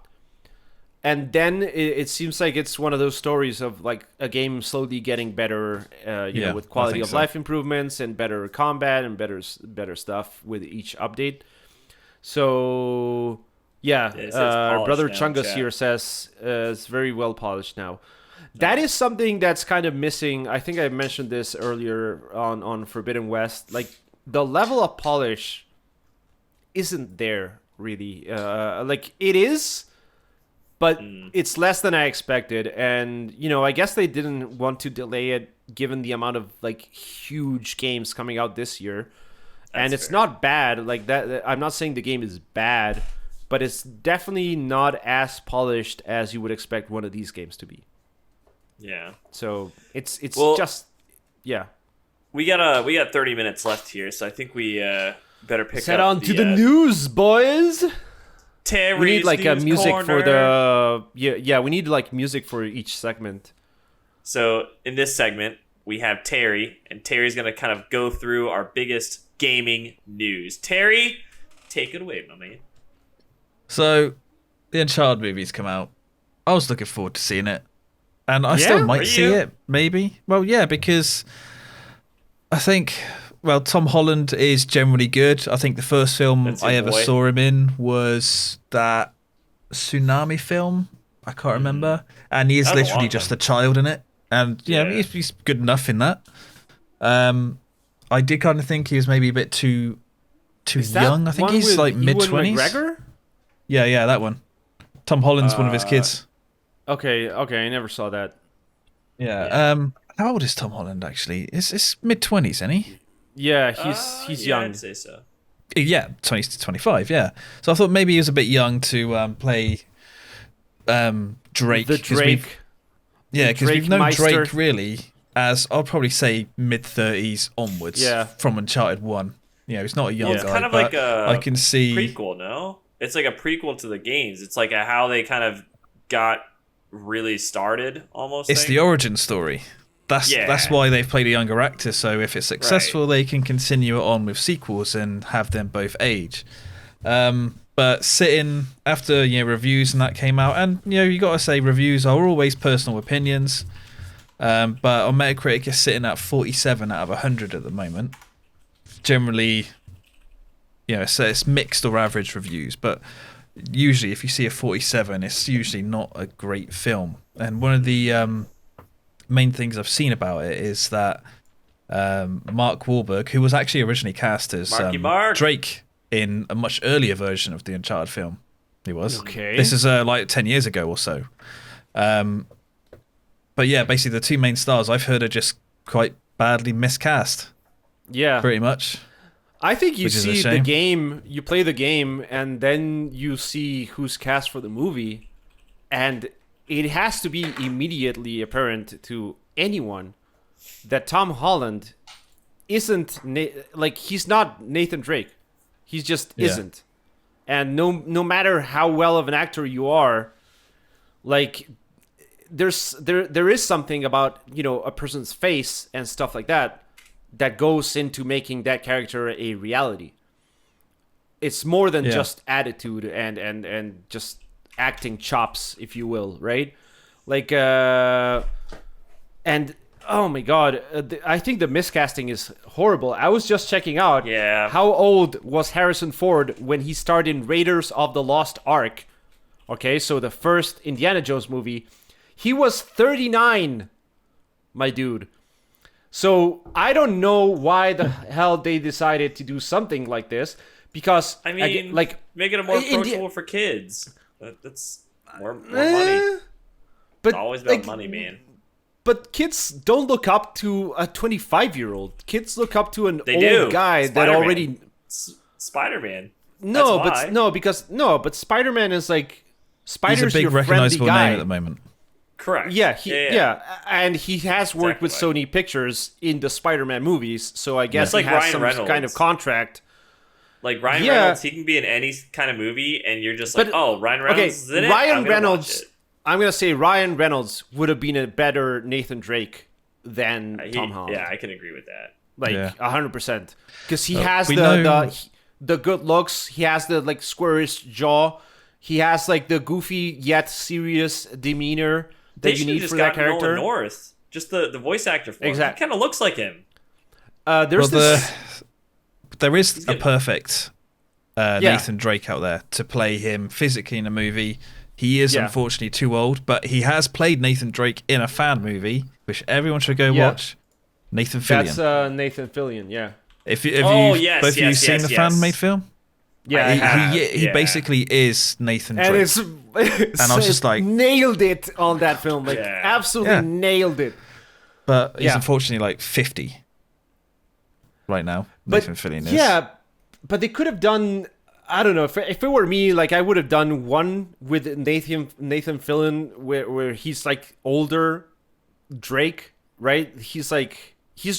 Speaker 1: And then it seems like it's one of those stories of like a game slowly getting better, with quality of life improvements and better combat and better stuff with each update. So yeah, Brother Chungus here says it's very well polished now. That is something that's kind of missing. I think I mentioned this earlier on Forbidden West. Like the level of polish isn't there really. Like it is. But it's less than I expected, and I guess they didn't want to delay it given the amount of like huge games coming out this year. And it's not bad, like that. I'm not saying the game is bad, but it's definitely not as polished as you would expect one of these games to be.
Speaker 2: Yeah.
Speaker 1: So it's just
Speaker 2: We got 30 minutes left here, so I think we better pick
Speaker 1: Set
Speaker 2: up
Speaker 1: on to the news, boys.
Speaker 2: Terry's
Speaker 1: we need like a music
Speaker 2: corner.
Speaker 1: for the we need like music for each segment.
Speaker 2: So in this segment we have Terry, and Terry's gonna kind of go through our biggest gaming news. Terry, take it away, my man.
Speaker 3: So the Uncharted movie's come out. I was looking forward to seeing it, and I still might see it, maybe. Well, yeah, because I think Tom Holland is generally good. I think the first film I ever saw him in was that tsunami film. I can't remember. And he is literally just a child in it. And he's good enough in that. I did kind of think he was maybe a bit too young. I think he's like mid-20s.
Speaker 1: McGregor?
Speaker 3: Yeah, that one. Tom Holland's one of his kids.
Speaker 1: Okay, I never saw that.
Speaker 3: Yeah. How old is Tom Holland actually? It's mid-20s, isn't he?
Speaker 1: Yeah, he's young.
Speaker 2: I'd say so.
Speaker 3: Yeah, 20 to 25, yeah. So I thought maybe he was a bit young to play Drake.
Speaker 1: The Drake.
Speaker 3: Because we've known Drake really as, I'll probably say, mid-30s onwards from Uncharted 1. He's not a young guy.
Speaker 2: It's kind of like
Speaker 3: I can see
Speaker 2: prequel, no? It's like a prequel to the games. It's like how they kind of got really started, almost.
Speaker 3: It's the origin story. That's why they've played a younger actor, so if it's successful, they can continue it on with sequels and have them both age. But sitting after reviews and that came out, and you got to say reviews are always personal opinions. But on Metacritic, it's sitting at 47 out of 100 at the moment. Generally, so it's mixed or average reviews, but usually if you see a 47, it's usually not a great film. And one of the main things I've seen about it is that Mark Wahlberg, who was actually originally cast as Drake in a much earlier version of the Uncharted film, he was.
Speaker 1: Okay.
Speaker 3: This is like 10 years ago or so. But yeah, basically the two main stars I've heard are just quite badly miscast.
Speaker 1: Yeah.
Speaker 3: Pretty much.
Speaker 1: I think you see the game, you play the game, and then you see who's cast for the movie, and it has to be immediately apparent to anyone that Tom Holland isn't he's not Nathan Drake. He just isn't. And no matter how well of an actor you are, like there is something about, you know, a person's face and stuff like that goes into making that character a reality. It's more than just attitude and just acting chops, if you will, right? Like and oh my god, I think the miscasting is horrible. I was just checking out how old was Harrison Ford when he starred in Raiders of the Lost Ark. Okay, so the first Indiana Jones movie. He was 39, my dude. So I don't know why the hell they decided to do something like this, because
Speaker 2: I mean, like, make it more approachable for kids. That's more money.
Speaker 1: But
Speaker 2: it's always about money, man.
Speaker 1: But kids don't look up to a 25-year-old. Kids look up to an old guy that already.
Speaker 2: Spider-Man.
Speaker 1: But Spider-Man is like Spider's
Speaker 3: He's a big
Speaker 1: your
Speaker 3: recognizable
Speaker 1: friendly guy
Speaker 3: name at the moment.
Speaker 2: Correct.
Speaker 1: Yeah, and he has worked with Sony Pictures in the Spider-Man movies, so I guess he has some kind of contract.
Speaker 2: Like Ryan Reynolds, he can be in any kind of movie, and you're just like, oh, Ryan Reynolds is in it?
Speaker 1: Ryan Reynolds, I'm going to say Ryan Reynolds would have been a better Nathan Drake than Tom Holland.
Speaker 2: Yeah, I can agree with that.
Speaker 1: 100%. Because he has the good looks, he has the like squarish jaw, he has like the goofy yet serious demeanor that you need for that character.
Speaker 2: Nolan North, just the voice actor for him. He kind of looks like him.
Speaker 3: There is a perfect Nathan Drake out there to play him physically in a movie. He is unfortunately too old, but he has played Nathan Drake in a fan movie, which everyone should go watch. Nathan Fillion.
Speaker 1: That's Nathan Fillion, yeah.
Speaker 3: Have you seen the fan-made film?
Speaker 1: Yeah,
Speaker 3: he basically is Nathan Drake.
Speaker 1: And
Speaker 3: I was just like,
Speaker 1: nailed it on that film, absolutely nailed it.
Speaker 3: But he's unfortunately like 50 right now. Nathan Fillion is.
Speaker 1: Yeah, but they could have done. I don't know, if it were me, like I would have done one with Nathan Fillion where he's like older Drake, right? He's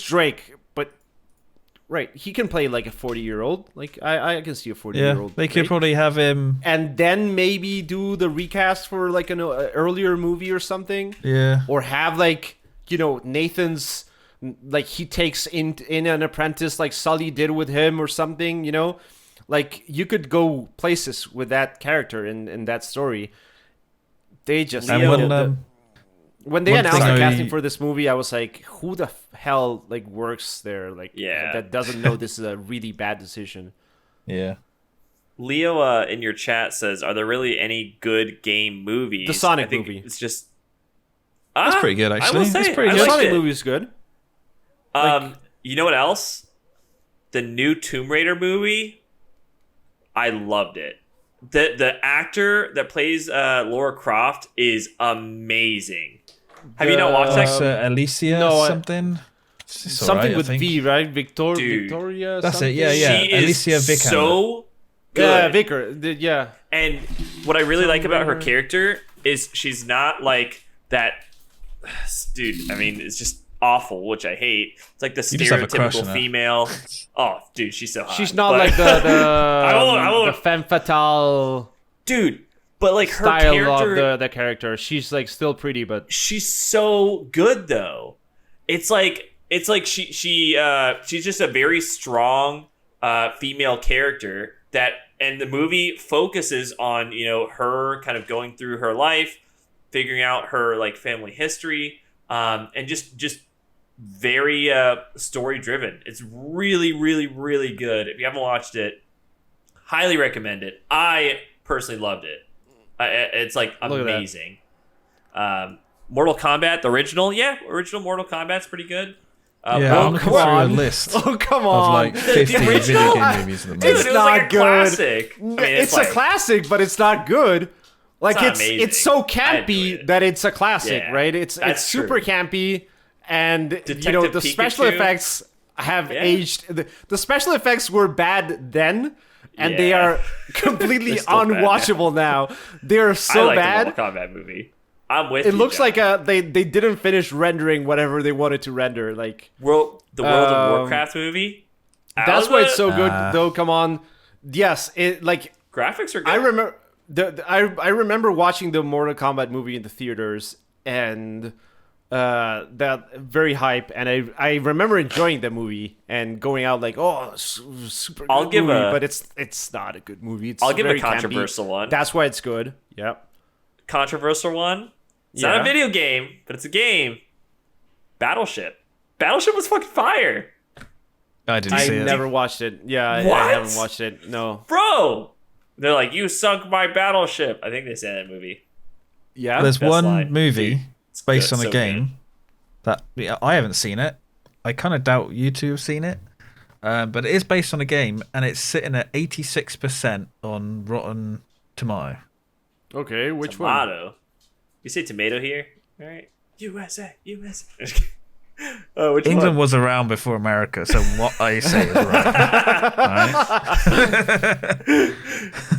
Speaker 1: Drake, but he can play like a 40-year-old. Like I can see a 40-year-old.
Speaker 3: They could probably have him,
Speaker 1: and then maybe do the recast for like an earlier movie or something.
Speaker 3: Yeah,
Speaker 1: or have like, you know, Nathan's, like he takes in an apprentice like Sully did with him or something, you know. Like, you could go places with that character in that story. They just... when they announced the casting for this movie, I was like, who the hell, like, works there? Like, that doesn't know this is a really bad decision.
Speaker 3: Yeah.
Speaker 2: Leo in your chat says, are there really any good game movies?
Speaker 1: The Sonic movie.
Speaker 2: It's just...
Speaker 3: That's pretty good, actually.
Speaker 2: I will say,
Speaker 3: it's pretty good.
Speaker 1: The Sonic movie is good.
Speaker 2: You know what else? The new Tomb Raider movie... I loved it. The actor that plays Lara Croft is amazing. Have you not watched that?
Speaker 3: Alicia something?
Speaker 1: Something with V, right? Victoria.
Speaker 3: That's
Speaker 1: something?
Speaker 3: it. Yeah.
Speaker 2: She
Speaker 3: Alicia
Speaker 2: is
Speaker 3: Vikander.
Speaker 2: So good.
Speaker 1: Yeah, Vicar. Yeah.
Speaker 2: And what I really like about her character is she's not like that. Dude, I mean, it's just awful, which I hate. It's like the stereotypical female. Oh, dude, she's so hot.
Speaker 1: She's not like the femme fatale,
Speaker 2: dude. But like her
Speaker 1: style
Speaker 2: character,
Speaker 1: of the character, she's like still pretty, but
Speaker 2: she's so good though. It's like she's just a very strong female character that, and the movie focuses on, you know, her kind of going through her life, figuring out her like family history, and just very story driven. It's really, really, really good. If you haven't watched it, highly recommend it. I personally loved it. It's like amazing. Mortal Kombat, the original, original Mortal Kombat's pretty good.
Speaker 3: I'm looking through a list.
Speaker 1: Oh, come on.
Speaker 3: Of like 50 video game movies at the moment.
Speaker 1: It's not
Speaker 2: like a
Speaker 1: good.
Speaker 2: Classic. I mean,
Speaker 1: it's a classic, but it's not good. Like it's so campy that it's a classic, right? It's super campy, and you know the special effects have aged. The special effects were bad then, and they are completely unwatchable now. They're so bad.
Speaker 2: The Mortal Kombat movie. I'm with
Speaker 1: It
Speaker 2: you.
Speaker 1: looks
Speaker 2: John.
Speaker 1: like they didn't finish rendering whatever they wanted to render. Like
Speaker 2: the World of Warcraft movie.
Speaker 1: that's why it's so good.
Speaker 3: Ah.
Speaker 1: Though, come on, yes, it like
Speaker 2: Graphics are good.
Speaker 1: I remember I remember watching the Mortal Kombat movie in the theaters and that very hype, and I remember enjoying the movie and going out like, oh, super good
Speaker 2: I'll give
Speaker 1: movie,
Speaker 2: a-
Speaker 1: but it's not a good movie. It's
Speaker 2: I'll give a
Speaker 1: very campy.
Speaker 2: controversial one.
Speaker 1: That's why it's good. Yep.
Speaker 2: Controversial one. It's not
Speaker 1: Yeah.
Speaker 2: a video game, but it's a game. Battleship. Battleship was fucking fire.
Speaker 3: I didn't
Speaker 1: I
Speaker 3: see it.
Speaker 1: never watched it. Yeah, I
Speaker 2: What?
Speaker 1: haven't watched it. No.
Speaker 2: Bro! They're like, you sunk my battleship. I think they say that in that movie.
Speaker 1: Yeah.
Speaker 3: There's
Speaker 2: Best
Speaker 3: one
Speaker 2: line.
Speaker 3: movie
Speaker 2: Dude, it's
Speaker 3: based
Speaker 2: good,
Speaker 3: on a
Speaker 2: so
Speaker 3: game that I haven't seen it. I kind of doubt you two have seen it. But it is based on a game, and it's sitting at 86% on Rotten Tomato.
Speaker 1: Okay, which one?
Speaker 2: Tomato. You say tomato here? All right. USA. Oh, which
Speaker 3: England
Speaker 2: one?
Speaker 3: was around before America, so what I say is right. Alright?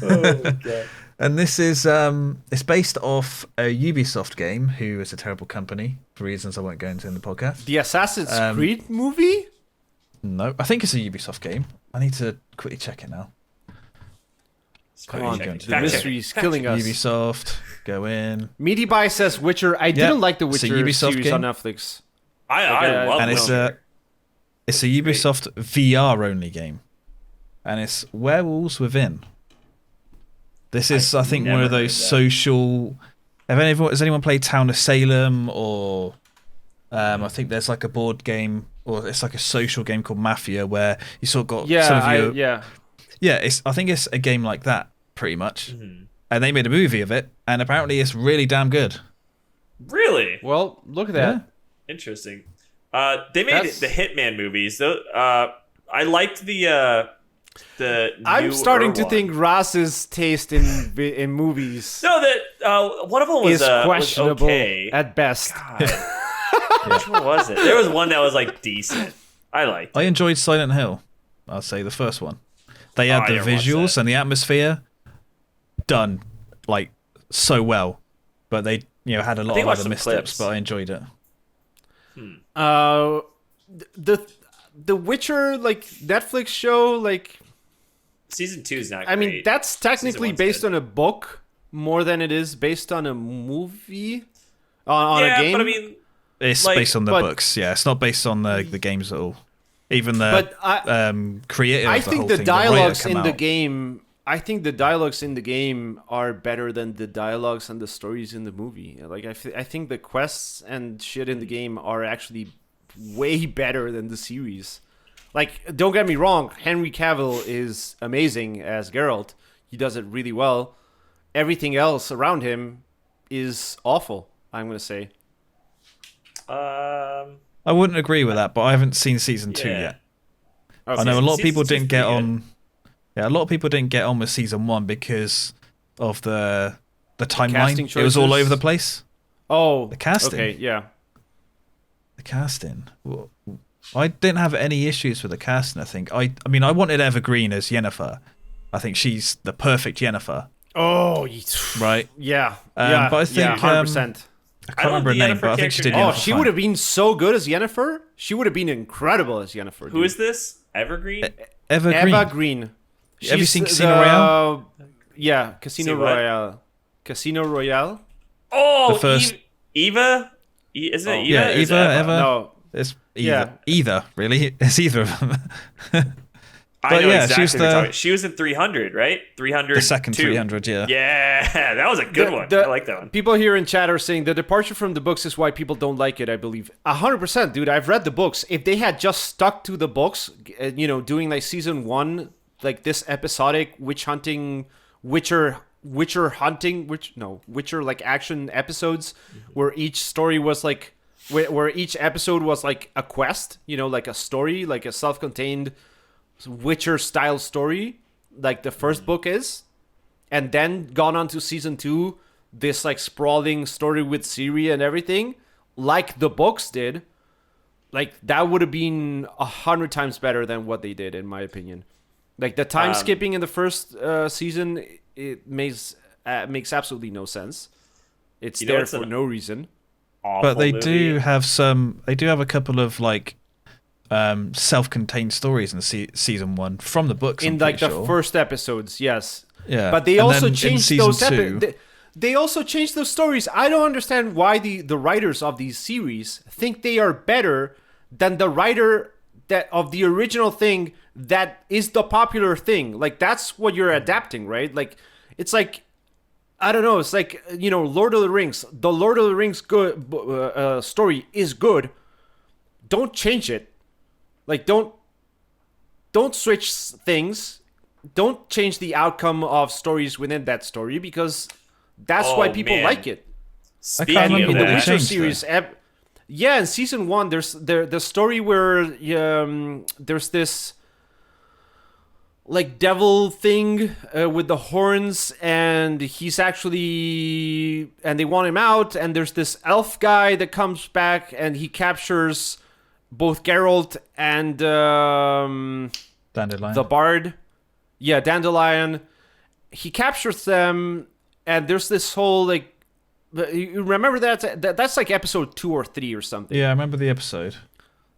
Speaker 2: Oh, my God.
Speaker 3: And this is it's based off a Ubisoft game, who is a terrible company for reasons I won't go into in the podcast.
Speaker 1: The Assassin's
Speaker 3: Um,
Speaker 1: Creed movie?
Speaker 3: No, I think it's a Ubisoft game. I need to quickly check it now.
Speaker 1: Come on,
Speaker 3: Fact
Speaker 1: the
Speaker 3: check it.
Speaker 1: mystery's killing us.
Speaker 3: Ubisoft, go in.
Speaker 1: Meaty says Witcher. I didn't like the
Speaker 3: it's a
Speaker 1: Witcher
Speaker 3: Ubisoft
Speaker 1: series
Speaker 3: game.
Speaker 1: on Netflix.
Speaker 2: I
Speaker 1: Okay,
Speaker 2: love
Speaker 3: And
Speaker 2: Witcher.
Speaker 3: it's a Ubisoft VR only game, and it's Werewolves Within. This is, I think, one
Speaker 2: never
Speaker 3: of those
Speaker 2: heard that.
Speaker 3: social. Has anyone played Town of Salem, or I think there's like a board game, or it's like a social game called Mafia, where you sort of got some of your I think it's a game like that pretty much,
Speaker 2: Mhm.
Speaker 3: and they made a movie of it, and apparently it's really damn good.
Speaker 2: Really?
Speaker 1: Well, look at that.
Speaker 2: Interesting. They made
Speaker 1: That's-
Speaker 2: the Hitman movies. Though, I liked the
Speaker 1: I'm
Speaker 2: newer
Speaker 1: starting to
Speaker 2: one.
Speaker 1: think Ross's taste in movies
Speaker 2: No, that one of them was
Speaker 1: is questionable
Speaker 2: Was okay.
Speaker 1: at best.
Speaker 2: God. Which one was it? There was one that was like decent. I liked.
Speaker 3: I enjoyed Silent Hill. I'll say the first one. They
Speaker 2: Oh,
Speaker 3: had
Speaker 2: I
Speaker 3: the
Speaker 2: didn't watch
Speaker 3: visuals
Speaker 2: that.
Speaker 3: and the atmosphere done like so well, but they had a lot
Speaker 2: think
Speaker 3: of
Speaker 2: I watched
Speaker 3: other
Speaker 2: some
Speaker 3: missteps.
Speaker 2: clips.
Speaker 3: But I enjoyed it.
Speaker 1: The Witcher like Netflix show like
Speaker 2: Season 2 is not.
Speaker 1: I mean
Speaker 2: great.
Speaker 1: that's technically
Speaker 2: one's
Speaker 1: based
Speaker 2: good.
Speaker 1: on a book more than it is based on a movie on
Speaker 2: yeah,
Speaker 1: a game.
Speaker 2: but I mean,
Speaker 3: It's
Speaker 2: Like,
Speaker 3: based on the
Speaker 1: but-
Speaker 3: books. Yeah, it's not based on the games at all. Even the
Speaker 1: But I-
Speaker 3: creator.
Speaker 1: I
Speaker 3: of the
Speaker 1: think
Speaker 3: whole
Speaker 1: the
Speaker 3: thing, writer
Speaker 1: dialogues
Speaker 3: come
Speaker 1: in the
Speaker 3: out.
Speaker 1: game. I think the dialogues in the game are better than the dialogues and the stories in the movie. Like I think the quests and shit in the game are actually way better than the series. Like, don't get me wrong, Henry Cavill is amazing as Geralt. He does it really well. Everything else around him is awful, I'm gonna say.
Speaker 3: I wouldn't agree with that, but I haven't seen season 2
Speaker 2: Yeah.
Speaker 3: yet.
Speaker 1: Okay.
Speaker 3: I know a lot of people
Speaker 2: Season
Speaker 3: didn't
Speaker 2: two's
Speaker 3: get
Speaker 2: pretty
Speaker 3: on. Yeah, a lot of people didn't get on with season 1 because of the timeline.
Speaker 1: casting
Speaker 3: It was all
Speaker 1: choices?
Speaker 3: over the place.
Speaker 1: Oh,
Speaker 3: The casting.
Speaker 1: Okay, yeah.
Speaker 3: The casting. Well, I didn't have any issues with the casting. I think. I mean, I wanted Evergreen as Yennefer. I think she's the perfect Yennefer,
Speaker 1: Oh,
Speaker 3: right?
Speaker 1: yeah,
Speaker 3: But I think
Speaker 1: 100%.
Speaker 3: I
Speaker 2: I
Speaker 3: can't remember her
Speaker 2: love the
Speaker 3: name,
Speaker 2: Yennefer
Speaker 3: but I think she did.
Speaker 2: character.
Speaker 1: Oh,
Speaker 3: Yennefer
Speaker 1: she
Speaker 3: fine.
Speaker 1: would have been so good as Yennefer. She would have been incredible as Yennefer.
Speaker 2: who is this? Evergreen?
Speaker 3: Evergreen.
Speaker 1: Eva Green?
Speaker 3: Have you
Speaker 1: She's
Speaker 3: seen Casino Royale?
Speaker 1: Yeah, Casino
Speaker 2: Say what?
Speaker 1: Royale. Casino Royale?
Speaker 2: Oh,
Speaker 3: The first-
Speaker 2: Eva? Isn't it
Speaker 1: Oh.
Speaker 2: Eva?
Speaker 3: Yeah,
Speaker 2: or is it
Speaker 3: Eva, Eva.
Speaker 1: No.
Speaker 3: It's
Speaker 1: Yeah.
Speaker 3: either really. It's either of them.
Speaker 2: I
Speaker 3: But
Speaker 2: know
Speaker 3: yeah,
Speaker 2: exactly
Speaker 3: she was
Speaker 2: what you're
Speaker 3: the-
Speaker 2: talking. She was in 300, right? 300.
Speaker 3: The second 300, yeah.
Speaker 2: Yeah, that was a good one. I like that one.
Speaker 1: People here in chat are saying the departure from the books is why people don't like it, I believe. 100%, dude. I've read the books. If they had just stuck to the books, doing like season 1, like this episodic witch hunting, Witcher like action episodes where each story was like, where each episode was like a quest, like a story, like a self-contained Witcher style story, like the first book is, and then gone on to season 2, this like sprawling story with Ciri and everything, like the books did, like that would have been 100 times better than what they did, in my opinion. Like the time skipping in the first season, it makes absolutely no sense. It's
Speaker 2: You know
Speaker 1: there
Speaker 2: what's
Speaker 1: for
Speaker 2: an
Speaker 1: no reason.
Speaker 2: awful
Speaker 3: But they
Speaker 2: movie?
Speaker 3: do have some. They do have a couple of like self-contained stories in season 1 from the books.
Speaker 1: In
Speaker 3: I'm
Speaker 1: like
Speaker 3: pretty
Speaker 1: the
Speaker 3: sure.
Speaker 1: first episodes, yes.
Speaker 3: Yeah,
Speaker 1: But they
Speaker 3: and
Speaker 1: also
Speaker 3: then in
Speaker 1: changed
Speaker 3: season
Speaker 1: those
Speaker 3: 2,
Speaker 1: they also changed those stories. I don't understand why the writers of these series think they are better than the writer that of the original thing that is the popular thing. Like that's what you're adapting, right? Like it's like I don't know. It's like Lord of the Rings. The Lord of the Rings story is good. Don't change it. Like don't switch things. Don't change the outcome of stories within that story because that's why people
Speaker 2: man.
Speaker 1: like it.
Speaker 2: Speaking
Speaker 3: can't
Speaker 2: of
Speaker 3: remember
Speaker 1: In
Speaker 3: what
Speaker 1: the
Speaker 3: they
Speaker 1: Witcher
Speaker 3: changed,
Speaker 1: series, yeah, in season 1, there's the story where there's this like devil thing with the horns, and he's actually and they want him out, and there's this elf guy that comes back and he captures both Geralt and
Speaker 3: Dandelion.
Speaker 1: the bard. Yeah, Dandelion. He captures them, and there's this whole like. You remember that's like episode 2 or 3 or something.
Speaker 3: Yeah, I remember the episode.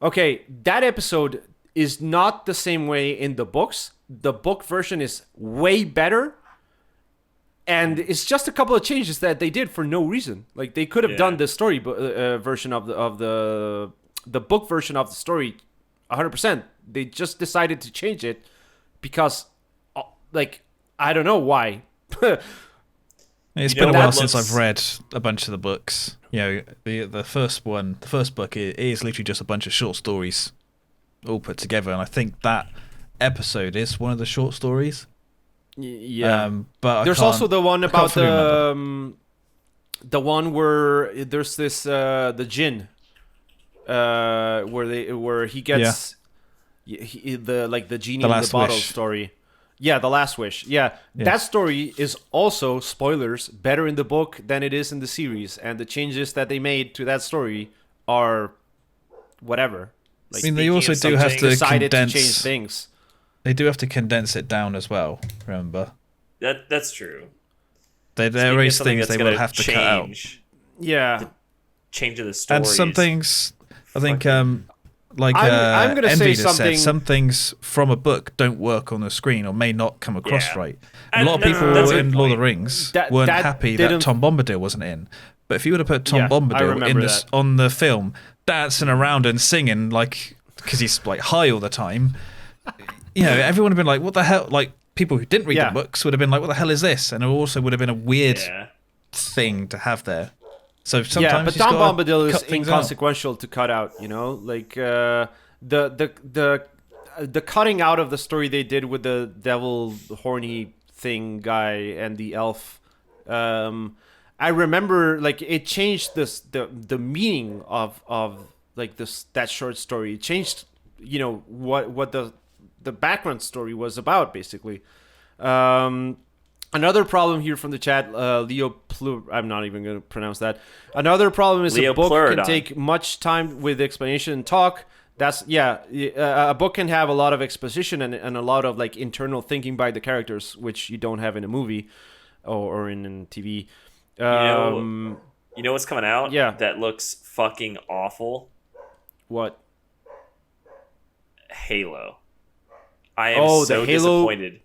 Speaker 1: Okay, that episode is not the same way in the books. The book version is way better, and it's just a couple of changes that they did for no reason. Like they could have done the story version of the book version of the story 100%. They just decided to change it because, like, I don't know why.
Speaker 3: It's
Speaker 2: You know
Speaker 3: been a while
Speaker 2: what
Speaker 3: since
Speaker 2: looks-
Speaker 3: I've read a bunch of the books. The first book is literally just a bunch of short stories all put together, and I think that episode is one of the short stories.
Speaker 1: Yeah.
Speaker 3: But
Speaker 1: There's also the one about
Speaker 3: fully remember.
Speaker 1: the one where there's this the djinn where he gets the genie
Speaker 3: The
Speaker 1: in the
Speaker 3: Last
Speaker 1: bottle
Speaker 3: Wish.
Speaker 1: story. Yeah, The Last Wish. Yeah, that story is also, spoilers, better in the book than it is in the series, and the changes that they made to that story are whatever. Like,
Speaker 3: I mean, they
Speaker 2: Speaking
Speaker 3: also
Speaker 2: of
Speaker 3: do have
Speaker 2: something-
Speaker 3: to
Speaker 1: decided to
Speaker 3: condense.
Speaker 1: change things.
Speaker 3: They do have to condense it down as well. Remember,
Speaker 2: That's true.
Speaker 3: there
Speaker 2: Speaking of
Speaker 3: are things
Speaker 2: something
Speaker 3: they
Speaker 2: that's
Speaker 3: will
Speaker 2: gonna
Speaker 3: have to cut out.
Speaker 1: Yeah.
Speaker 2: Change of the stories.
Speaker 3: And some things, I think,
Speaker 2: Fucking-
Speaker 3: like
Speaker 1: I'm gonna say
Speaker 3: Envy just
Speaker 1: something-
Speaker 3: said, some things from a book don't work on the screen or may not come across
Speaker 2: Yeah.
Speaker 3: right. A
Speaker 2: And
Speaker 3: lot of
Speaker 2: that's-
Speaker 3: people
Speaker 2: that's a
Speaker 3: in
Speaker 2: good
Speaker 3: Lord of the
Speaker 2: point.
Speaker 3: Rings
Speaker 1: That-
Speaker 3: weren't
Speaker 1: that
Speaker 3: happy that
Speaker 1: didn't-
Speaker 3: Tom Bombadil wasn't in. But if you would have put Tom
Speaker 1: Yeah, I
Speaker 3: Bombadil in
Speaker 1: remember
Speaker 3: this
Speaker 1: that.
Speaker 3: on the film, dancing around and singing like because he's like high all the time, everyone would have been like, "What the hell?" Like people who didn't read
Speaker 1: Yeah.
Speaker 3: the books would have been like, "What the hell is this?" And it also would have been a weird
Speaker 2: Yeah.
Speaker 3: thing to have there. So
Speaker 1: Yeah,
Speaker 3: sometimes
Speaker 1: but
Speaker 3: you
Speaker 1: Tom
Speaker 3: gotta
Speaker 1: Bombadil is
Speaker 3: cut things out.
Speaker 1: inconsequential to cut out. Like the cutting out of the story they did with the devil horny thing guy and the elf. I remember like it changed the meaning of like that short story. It changed what the background story was about basically. Another problem here from the chat, I'm not even going to pronounce that. Another problem is a book can
Speaker 2: Leopleurodon.
Speaker 1: take much time with explanation and talk. A book can have a lot of exposition and a lot of like internal thinking by the characters, which you don't have in a movie or in TV.
Speaker 2: You know what's coming out?
Speaker 1: Yeah.
Speaker 2: That looks fucking awful?
Speaker 1: What?
Speaker 2: Halo. I am
Speaker 1: the
Speaker 2: so
Speaker 1: Halo-
Speaker 2: disappointed.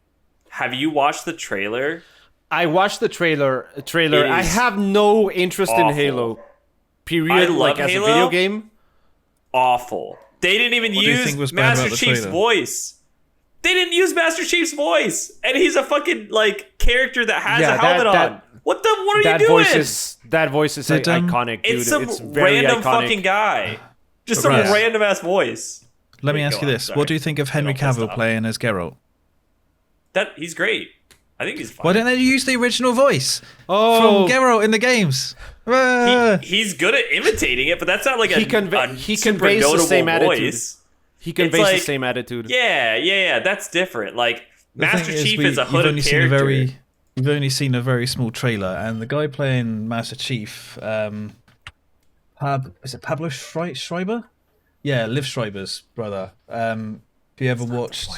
Speaker 2: Have you watched the trailer?
Speaker 1: I watched the trailer.
Speaker 2: It
Speaker 1: I
Speaker 2: is
Speaker 1: have no interest in
Speaker 2: awful.
Speaker 1: Halo. Period.
Speaker 2: I love
Speaker 1: like as
Speaker 2: Halo.
Speaker 1: a video game.
Speaker 2: Awful. They didn't even
Speaker 3: What do you
Speaker 2: use
Speaker 3: think was bad about
Speaker 2: Master
Speaker 3: the
Speaker 2: Chief's
Speaker 3: trailer?
Speaker 2: voice. They didn't use Master Chief's voice, and he's a fucking like character that has
Speaker 1: Yeah,
Speaker 2: a helmet
Speaker 1: that-
Speaker 2: on. What are
Speaker 1: That
Speaker 2: you doing?
Speaker 1: voice is
Speaker 3: Did,
Speaker 1: iconic, dude.
Speaker 2: It's some
Speaker 1: very
Speaker 2: random
Speaker 1: iconic.
Speaker 2: fucking guy. Just some
Speaker 3: Right.
Speaker 2: random ass voice.
Speaker 3: Let me
Speaker 2: Go
Speaker 3: ask you
Speaker 2: on,
Speaker 3: this:
Speaker 2: sorry.
Speaker 3: what do you think of Henry
Speaker 2: Get all pissed
Speaker 3: Cavill
Speaker 2: off.
Speaker 3: playing as Geralt?
Speaker 2: That he's great. I think he's fine.
Speaker 3: Why don't they use the original voice
Speaker 1: Oh,
Speaker 3: from Geralt in the games? Ah.
Speaker 2: He's good at imitating it, but that's not like
Speaker 1: He
Speaker 2: a
Speaker 1: conveys
Speaker 2: super
Speaker 1: the
Speaker 2: notable
Speaker 1: same attitude.
Speaker 2: voice.
Speaker 1: he conveys
Speaker 2: like-
Speaker 1: the same attitude.
Speaker 2: Yeah. That's different. Like
Speaker 3: The
Speaker 2: Master
Speaker 3: thing
Speaker 2: Chief is a
Speaker 3: you've
Speaker 2: hooded
Speaker 3: only
Speaker 2: character.
Speaker 3: You've only seen a very small trailer, and the guy playing Master Chief, is it Pablo Schreiber? Yeah, Liv Schreiber's brother. If you ever watched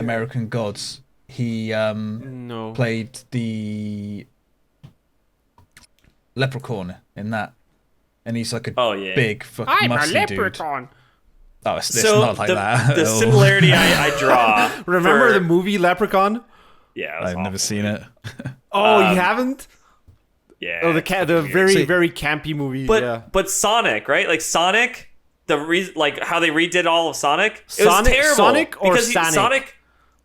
Speaker 3: American Gods, he
Speaker 1: No.
Speaker 3: played the leprechaun in that, and he's like a big fucking
Speaker 1: I'm a
Speaker 3: muscly
Speaker 1: leprechaun.
Speaker 3: dude. Oh, it's
Speaker 2: So
Speaker 3: not like that.
Speaker 2: the
Speaker 3: at all.
Speaker 2: similarity I draw.
Speaker 1: Remember the movie Leprechaun?
Speaker 2: Yeah, it was
Speaker 3: I've never
Speaker 2: awful.
Speaker 3: seen it.
Speaker 1: Oh, you haven't?
Speaker 2: Yeah.
Speaker 1: Oh, the very
Speaker 3: See-
Speaker 1: very campy movie.
Speaker 2: But
Speaker 1: yeah.
Speaker 2: but Sonic, right? Like Sonic, the reason, like how they redid all of Sonic, it was terrible.
Speaker 1: Sonic or
Speaker 2: because
Speaker 1: Sonic?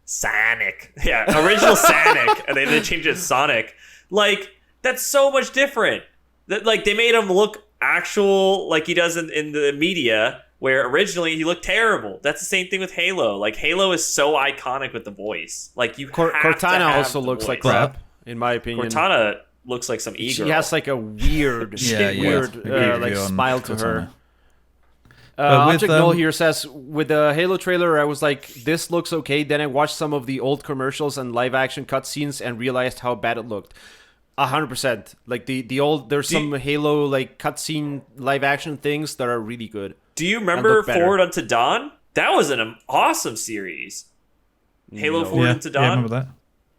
Speaker 2: Sonic, yeah, original Sonic, and they changed it to Sonic. Like that's so much different. That like they made him look actual like he does in the media, where originally he looked terrible. That's the same thing with Halo. Like Halo is so iconic with the voice. Like you have to
Speaker 1: Cortana
Speaker 2: have
Speaker 1: also
Speaker 2: the
Speaker 1: looks like
Speaker 2: voice.
Speaker 1: crap, in my opinion.
Speaker 2: Cortana looks like some ego.
Speaker 1: She has like a weird, weird like smile to her.
Speaker 3: With,
Speaker 1: Object Null here says, with the Halo trailer, I was like, this looks okay. Then I watched some of the old commercials and live action cutscenes and realized how bad it looked. 100%. Like the old, there's some Halo like cutscene live action things that are really good.
Speaker 2: Do you remember Forward Unto Dawn? That was an awesome series. Halo Forward Unto Dawn?
Speaker 3: Yeah, I remember that.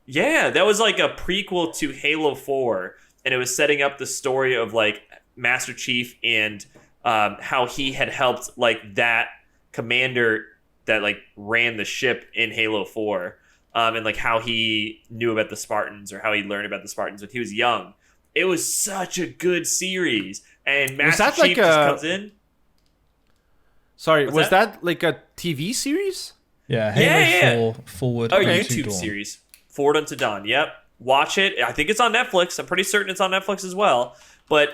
Speaker 2: Yeah, that was like a prequel to Halo 4, and it was setting up the story of like Master Chief and how he had helped like that commander that like ran the ship in Halo 4, and like how he knew about the Spartans or how he learned about the Spartans when he was young. It was such a good series, and Master Chief just comes in.
Speaker 1: Sorry, was that like a TV series?
Speaker 3: Yeah, Halo 4 Forward Unto
Speaker 2: YouTube
Speaker 3: Dawn.
Speaker 2: series. Forward Unto Dawn. Yep. Watch it. I think it's on Netflix. I'm pretty certain it's on Netflix as well. But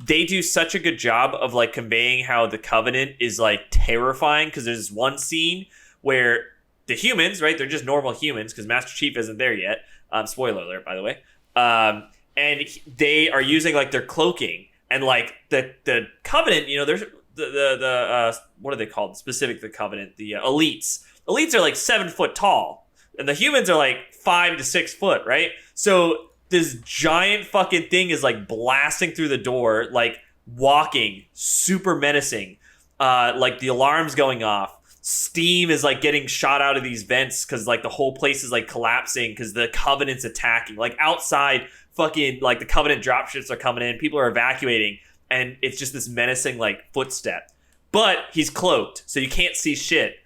Speaker 2: they do such a good job of like conveying how the Covenant is like terrifying, because there's this one scene where the humans, right? They're just normal humans because Master Chief isn't there yet. Spoiler alert, by the way. And they are using like their cloaking, and like the Covenant, you know, there's the what are they called? Specific, the Covenant, the elites. Elites are like 7 foot tall, and the humans are like 5 to 6 foot, right? So this giant fucking thing is like blasting through the door, like walking, super menacing. Like the alarm's going off. Steam is like getting shot out of these vents because like the whole place is like collapsing because the Covenant's attacking. Like outside, fucking like the Covenant dropships are coming in. People are evacuating, and it's just this menacing like footstep. But he's cloaked, so you can't see shit.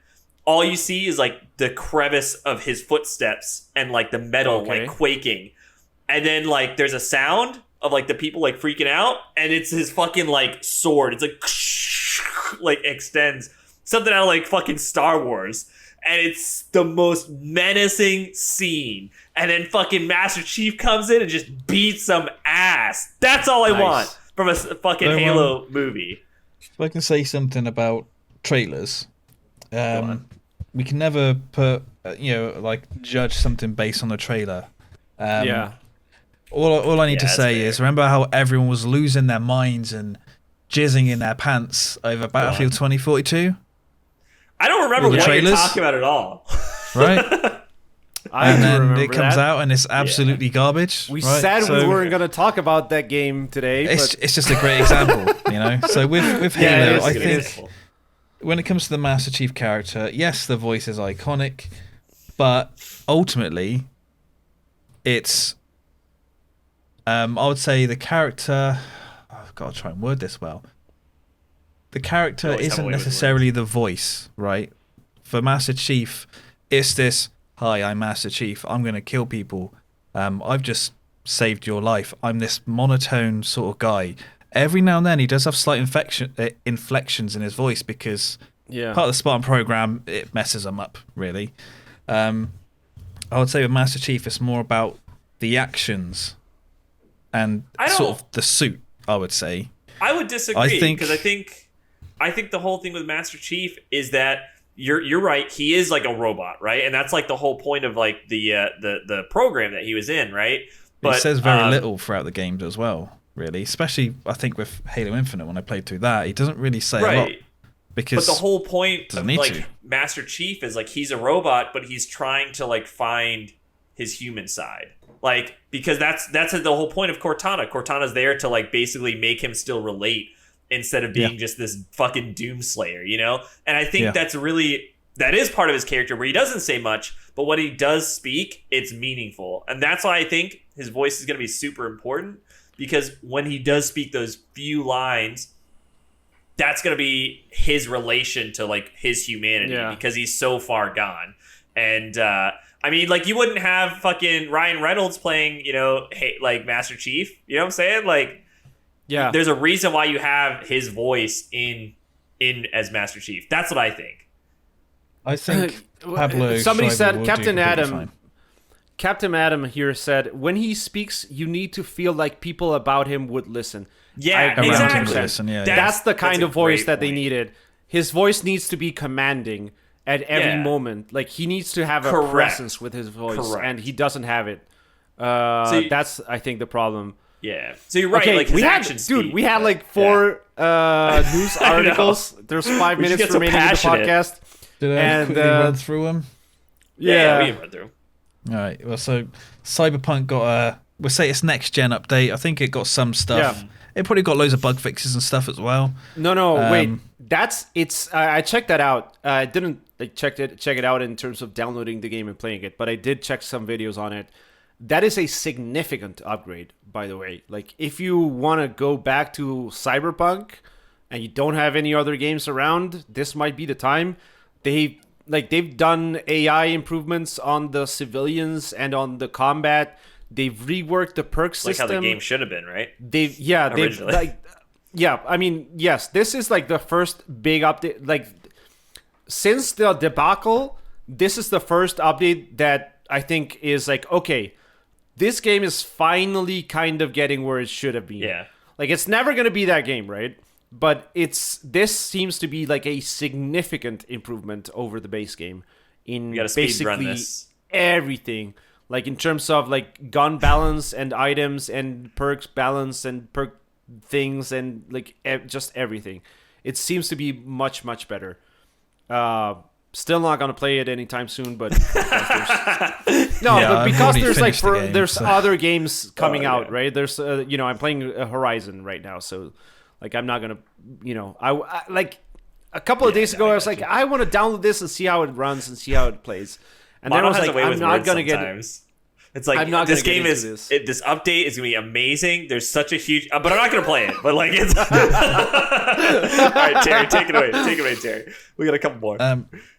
Speaker 2: All you see is like the crevice of his footsteps and like the metal like quaking. And then like there's a sound of like the people like freaking out, and it's his fucking like sword. It's like extends. Something out of like fucking Star Wars. And it's the most menacing scene. And then fucking Master Chief comes in and just beats some ass. That's all I want from a fucking Halo movie.
Speaker 3: If I can say something about trailers, we can never put, like judge something based on a trailer. All I need to say is, remember how everyone was losing their minds and jizzing in their pants over Battlefield 2042?
Speaker 2: I don't remember what you're talking about at all.
Speaker 3: Right? And then it comes out and it's absolutely garbage.
Speaker 1: We said we weren't going to talk about that game today.
Speaker 3: It's just a great example, you know? So with Halo, I think when it comes to the Master Chief character, yes, the voice is iconic, but ultimately, it's... I would say the character... I've got to try and word this well. The character isn't necessarily the voice, right? For Master Chief, it's this, hi, I'm Master Chief, I'm going to kill people. I've just saved your life. I'm this monotone sort of guy. Every now and then he does have slight inflections in his voice because part of the Spartan program, it messes him up, really. I would say with Master Chief, it's more about the actions and sort of the suit, I would say.
Speaker 2: I would disagree because I think the whole thing with Master Chief is that you're right. He is like a robot, right? And that's like the whole point of like the program that he was in, right? But
Speaker 3: he says very little throughout the games as well, really. Especially, I think with Halo Infinite, when I played through that, he doesn't really say a lot. But
Speaker 2: the whole point of like Master Chief is like he's a robot, but he's trying to like find his human side. Like, because that's the whole point of Cortana. Cortana's there to like basically make him still relate instead of being just this fucking doomslayer, you know? And I think that is part of his character where he doesn't say much, but when he does speak, it's meaningful. And that's why I think his voice is going to be super important, because when he does speak those few lines, that's going to be his relation to like his humanity because he's so far gone. And I mean, like, you wouldn't have fucking Ryan Reynolds playing, like Master Chief. You know what I'm saying? Like, there's a reason why you have his voice in as Master Chief. That's what I think.
Speaker 3: I think Pablo.
Speaker 1: Somebody
Speaker 3: Schreiber
Speaker 1: said
Speaker 3: will
Speaker 1: Captain
Speaker 3: do
Speaker 1: Adam.
Speaker 3: fine.
Speaker 1: Captain Adam here said, when he speaks, you need to feel like people about him would listen.
Speaker 2: Yeah,
Speaker 3: Around
Speaker 2: exactly.
Speaker 3: him would listen,
Speaker 1: That's the kind
Speaker 2: that's
Speaker 1: of voice
Speaker 2: great
Speaker 1: that they
Speaker 2: point.
Speaker 1: needed. His voice needs to be commanding at every moment. Like, he needs to have a
Speaker 2: Correct.
Speaker 1: presence with his voice,
Speaker 2: Correct.
Speaker 1: and he doesn't have it.
Speaker 2: So
Speaker 1: That's, I think, the problem.
Speaker 2: Yeah. So you're right.
Speaker 1: Okay,
Speaker 2: like his action
Speaker 1: we had like 4 news articles. There's 5
Speaker 2: We should
Speaker 1: minutes
Speaker 2: get so
Speaker 1: remaining in the
Speaker 2: passionate.
Speaker 1: podcast.
Speaker 3: Did I
Speaker 1: And,
Speaker 3: quickly run through them?
Speaker 2: Yeah, we can run through.
Speaker 3: All right. Well, so Cyberpunk got we'll say its next gen update. I think it got some stuff.
Speaker 1: Yeah.
Speaker 3: It probably got loads of bug fixes and stuff as well.
Speaker 1: No, wait. I checked that out. I didn't check it out in terms of downloading the game and playing it, but I did check some videos on it. That is a significant upgrade, by the way. Like, if you want to go back to Cyberpunk and you don't have any other games around, this might be the time. They've done AI improvements on the civilians and on the combat. They've reworked the perk system.
Speaker 2: Like how the game should have been, right? Originally.
Speaker 1: I mean, yes, this is like the first big update. Like, since the debacle, this is the first update that I think is like, okay, this game is finally kind of getting where it should have been.
Speaker 2: Yeah.
Speaker 1: Like, it's never going to be that game, right? But this seems to be like a significant improvement over the base game in
Speaker 2: We gotta speed run
Speaker 1: basically
Speaker 2: this.
Speaker 1: everything. Like, in terms of like gun balance and items and perks balance and perk things and like just everything. It seems to be much, much better. Still not gonna play it anytime soon, but because
Speaker 3: I've already
Speaker 1: there's like
Speaker 3: finished the game,
Speaker 1: there's
Speaker 3: so.
Speaker 1: other games coming out,
Speaker 2: yeah.
Speaker 1: right? There's I'm playing Horizon right now, so like I'm not gonna I like a couple of days ago I was like, I want to download this and see how it runs and see how it plays, and then I was like, I'm not gonna get it.
Speaker 2: It's like,
Speaker 1: I'm not
Speaker 2: this
Speaker 1: gonna
Speaker 2: game
Speaker 1: get
Speaker 2: is
Speaker 1: into
Speaker 2: this update is gonna be amazing. There's such a huge, but I'm not gonna play it. But like, it's all right. Terry, take it away. Take it away, Terry. We got a couple more.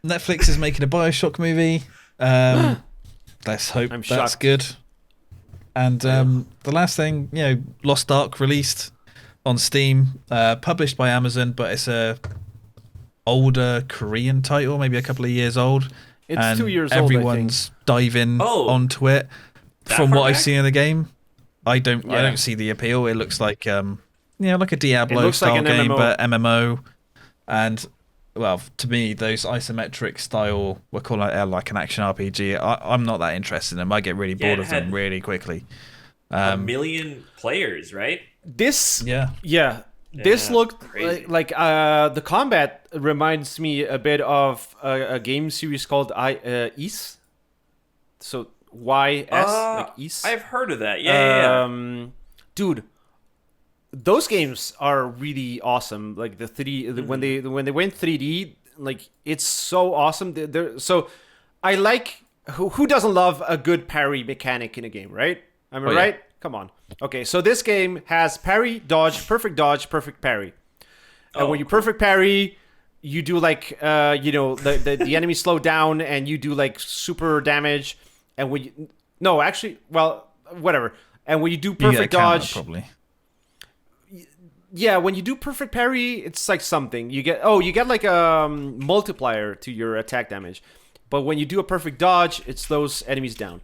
Speaker 3: Netflix is making a BioShock movie. Let's hope
Speaker 1: I'm
Speaker 3: that's
Speaker 1: shocked.
Speaker 3: good. And the last thing, Lost Ark released on Steam, published by Amazon, but it's a older Korean title, maybe a couple of years old.
Speaker 1: It's
Speaker 3: and
Speaker 1: 2 years old, I think.
Speaker 3: everyone's diving onto it.
Speaker 2: That
Speaker 3: From
Speaker 2: far
Speaker 3: what I've
Speaker 2: back?
Speaker 3: seen in the game, I don't
Speaker 1: Yeah.
Speaker 3: see the appeal. It looks like like a Diablo
Speaker 1: looks like
Speaker 3: style
Speaker 1: an
Speaker 3: game,
Speaker 1: MMO.
Speaker 3: but MMO. And well, to me, those isometric style, we're calling it like an action RPG. I'm not that interested in them. I get really bored
Speaker 2: it
Speaker 3: of them
Speaker 2: had-
Speaker 3: really quickly.
Speaker 2: a million players, right?
Speaker 1: This
Speaker 3: Yeah.
Speaker 1: This
Speaker 2: Yeah,
Speaker 1: looked
Speaker 2: crazy.
Speaker 1: like the combat reminds me a bit of a game series called Ys. So YS, like Ys.
Speaker 2: I've heard of that. Yeah.
Speaker 1: Dude, those games are really awesome. Like the 3D when they went 3D, like it's so awesome. So I like who doesn't love a good parry mechanic in a game, right? Am I
Speaker 3: yeah.
Speaker 1: right? Come on. Okay, so this game has parry, dodge, perfect parry. And when you perfect parry, you do like the enemy slow down and you do like super damage. And when you whatever. And when you do
Speaker 3: You get a
Speaker 1: perfect
Speaker 3: counter,
Speaker 1: dodge,
Speaker 3: probably.
Speaker 1: yeah, when you do perfect parry, it's like something. You get like a multiplier to your attack damage. But when you do a perfect dodge, it slows enemies down.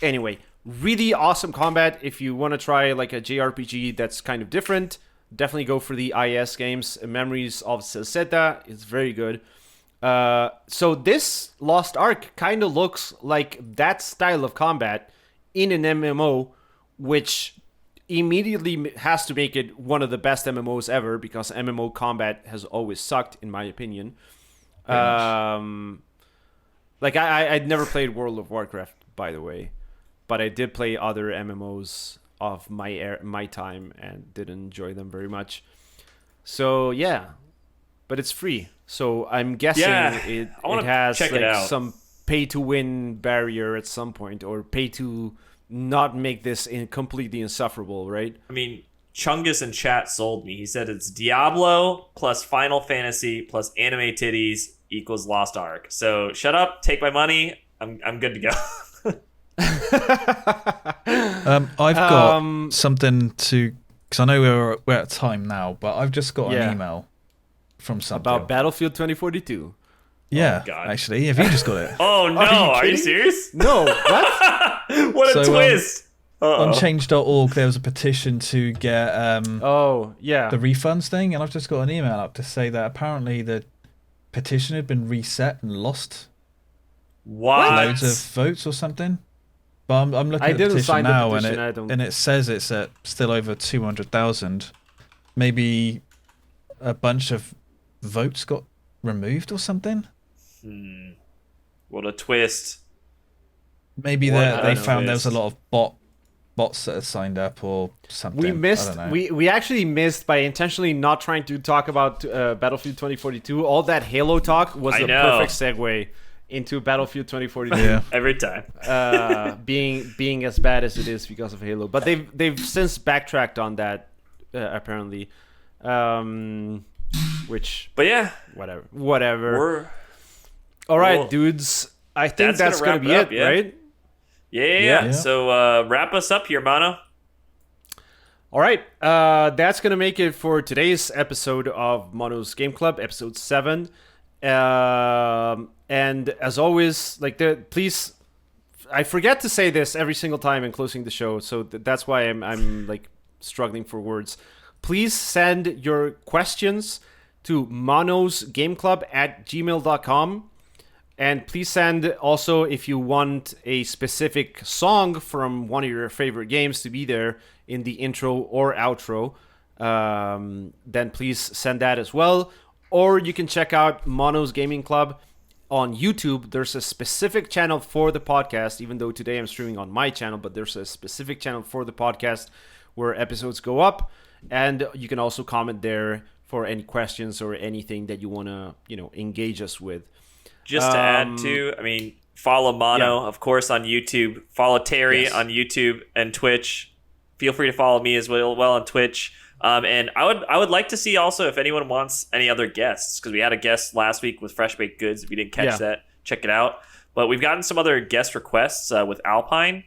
Speaker 1: Anyway, really awesome combat. If you want to try like a JRPG that's kind of different, definitely go for the IS games. Memories of Zeta is very good. So this Lost Ark kind of looks like that style of combat in an MMO, which immediately has to make it one of the best MMOs ever, because MMO combat has always sucked, in my opinion. Like I'd never played World of Warcraft, by the way, but I did play other MMOs of my time and didn't enjoy them very much. So yeah, but it's free, so I'm guessing it
Speaker 2: I wanna
Speaker 1: has
Speaker 2: check
Speaker 1: like
Speaker 2: it out.
Speaker 1: some pay to win barrier at some point, or pay to not make this completely insufferable, right?
Speaker 2: I mean, Chungus in chat sold me. He said it's Diablo plus Final Fantasy plus anime titties equals Lost Ark. So shut up, take my money. I'm good to go.
Speaker 3: I've got something to, because I know we're at time now, but I've just got an email from something
Speaker 1: about Battlefield 2042.
Speaker 3: Yeah,
Speaker 2: Oh, God.
Speaker 3: actually, have you just got it?
Speaker 2: Oh no, are you serious?
Speaker 1: No, what?
Speaker 2: What a twist!
Speaker 3: On change.org, there was a petition to get the refunds thing, and I've just got an email up to say that apparently the petition had been reset and lost loads of votes or something. But I'm looking at the petition now, and it says it's at still over 200,000. Maybe a bunch of votes got removed or something.
Speaker 2: What a twist!
Speaker 3: Maybe they found there was a lot of bots that had signed up or something.
Speaker 1: We missed.
Speaker 3: I don't know.
Speaker 1: We actually missed by intentionally not trying to talk about Battlefield 2042. All that Halo talk was the perfect segue into Battlefield 2042.
Speaker 3: Yeah.
Speaker 2: Every time.
Speaker 1: Being as bad as it is because of Halo, but they've since backtracked on that apparently. But
Speaker 2: yeah,
Speaker 1: whatever. All right, dudes. I think that's gonna be it, right?
Speaker 2: Yeah. So wrap us up here, Mono.
Speaker 1: All right, that's gonna make it for today's episode of Mono's Game Club, episode 7. And as always, please, I forget to say this every single time in closing the show, so that's why I'm like struggling for words. Please send your questions to monosgameclub@gmail.com. And please send also if you want a specific song from one of your favorite games to be there in the intro or outro, then please send that as well. Or you can check out Mono's Gaming Club on YouTube. There's a specific channel for the podcast, even though today I'm streaming on my channel, but there's a specific channel for the podcast where episodes go up. And you can also comment there for any questions or anything that you want to, engage us with.
Speaker 2: Just to add to, follow Mono, of course, on YouTube. Follow Terry on YouTube and Twitch. Feel free to follow me as well on Twitch. And I would like to see also if anyone wants any other guests, because we had a guest last week with Fresh Baked Goods. If you didn't catch that, check it out. But we've gotten some other guest requests with Alpine.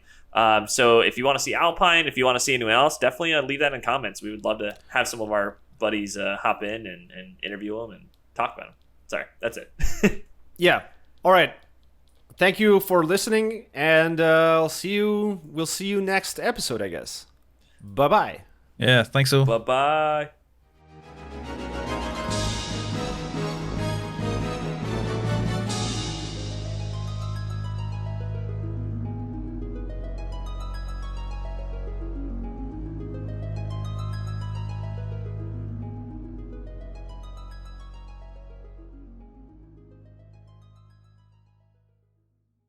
Speaker 2: So if you want to see Alpine, if you want to see anyone else, definitely leave that in comments. We would love to have some of our buddies hop in and interview them and talk about them. Sorry, that's it.
Speaker 1: Yeah. All right. Thank you for listening, and we'll see you next episode, I guess. Bye-bye.
Speaker 3: Yeah, thanks all.
Speaker 2: Bye-bye.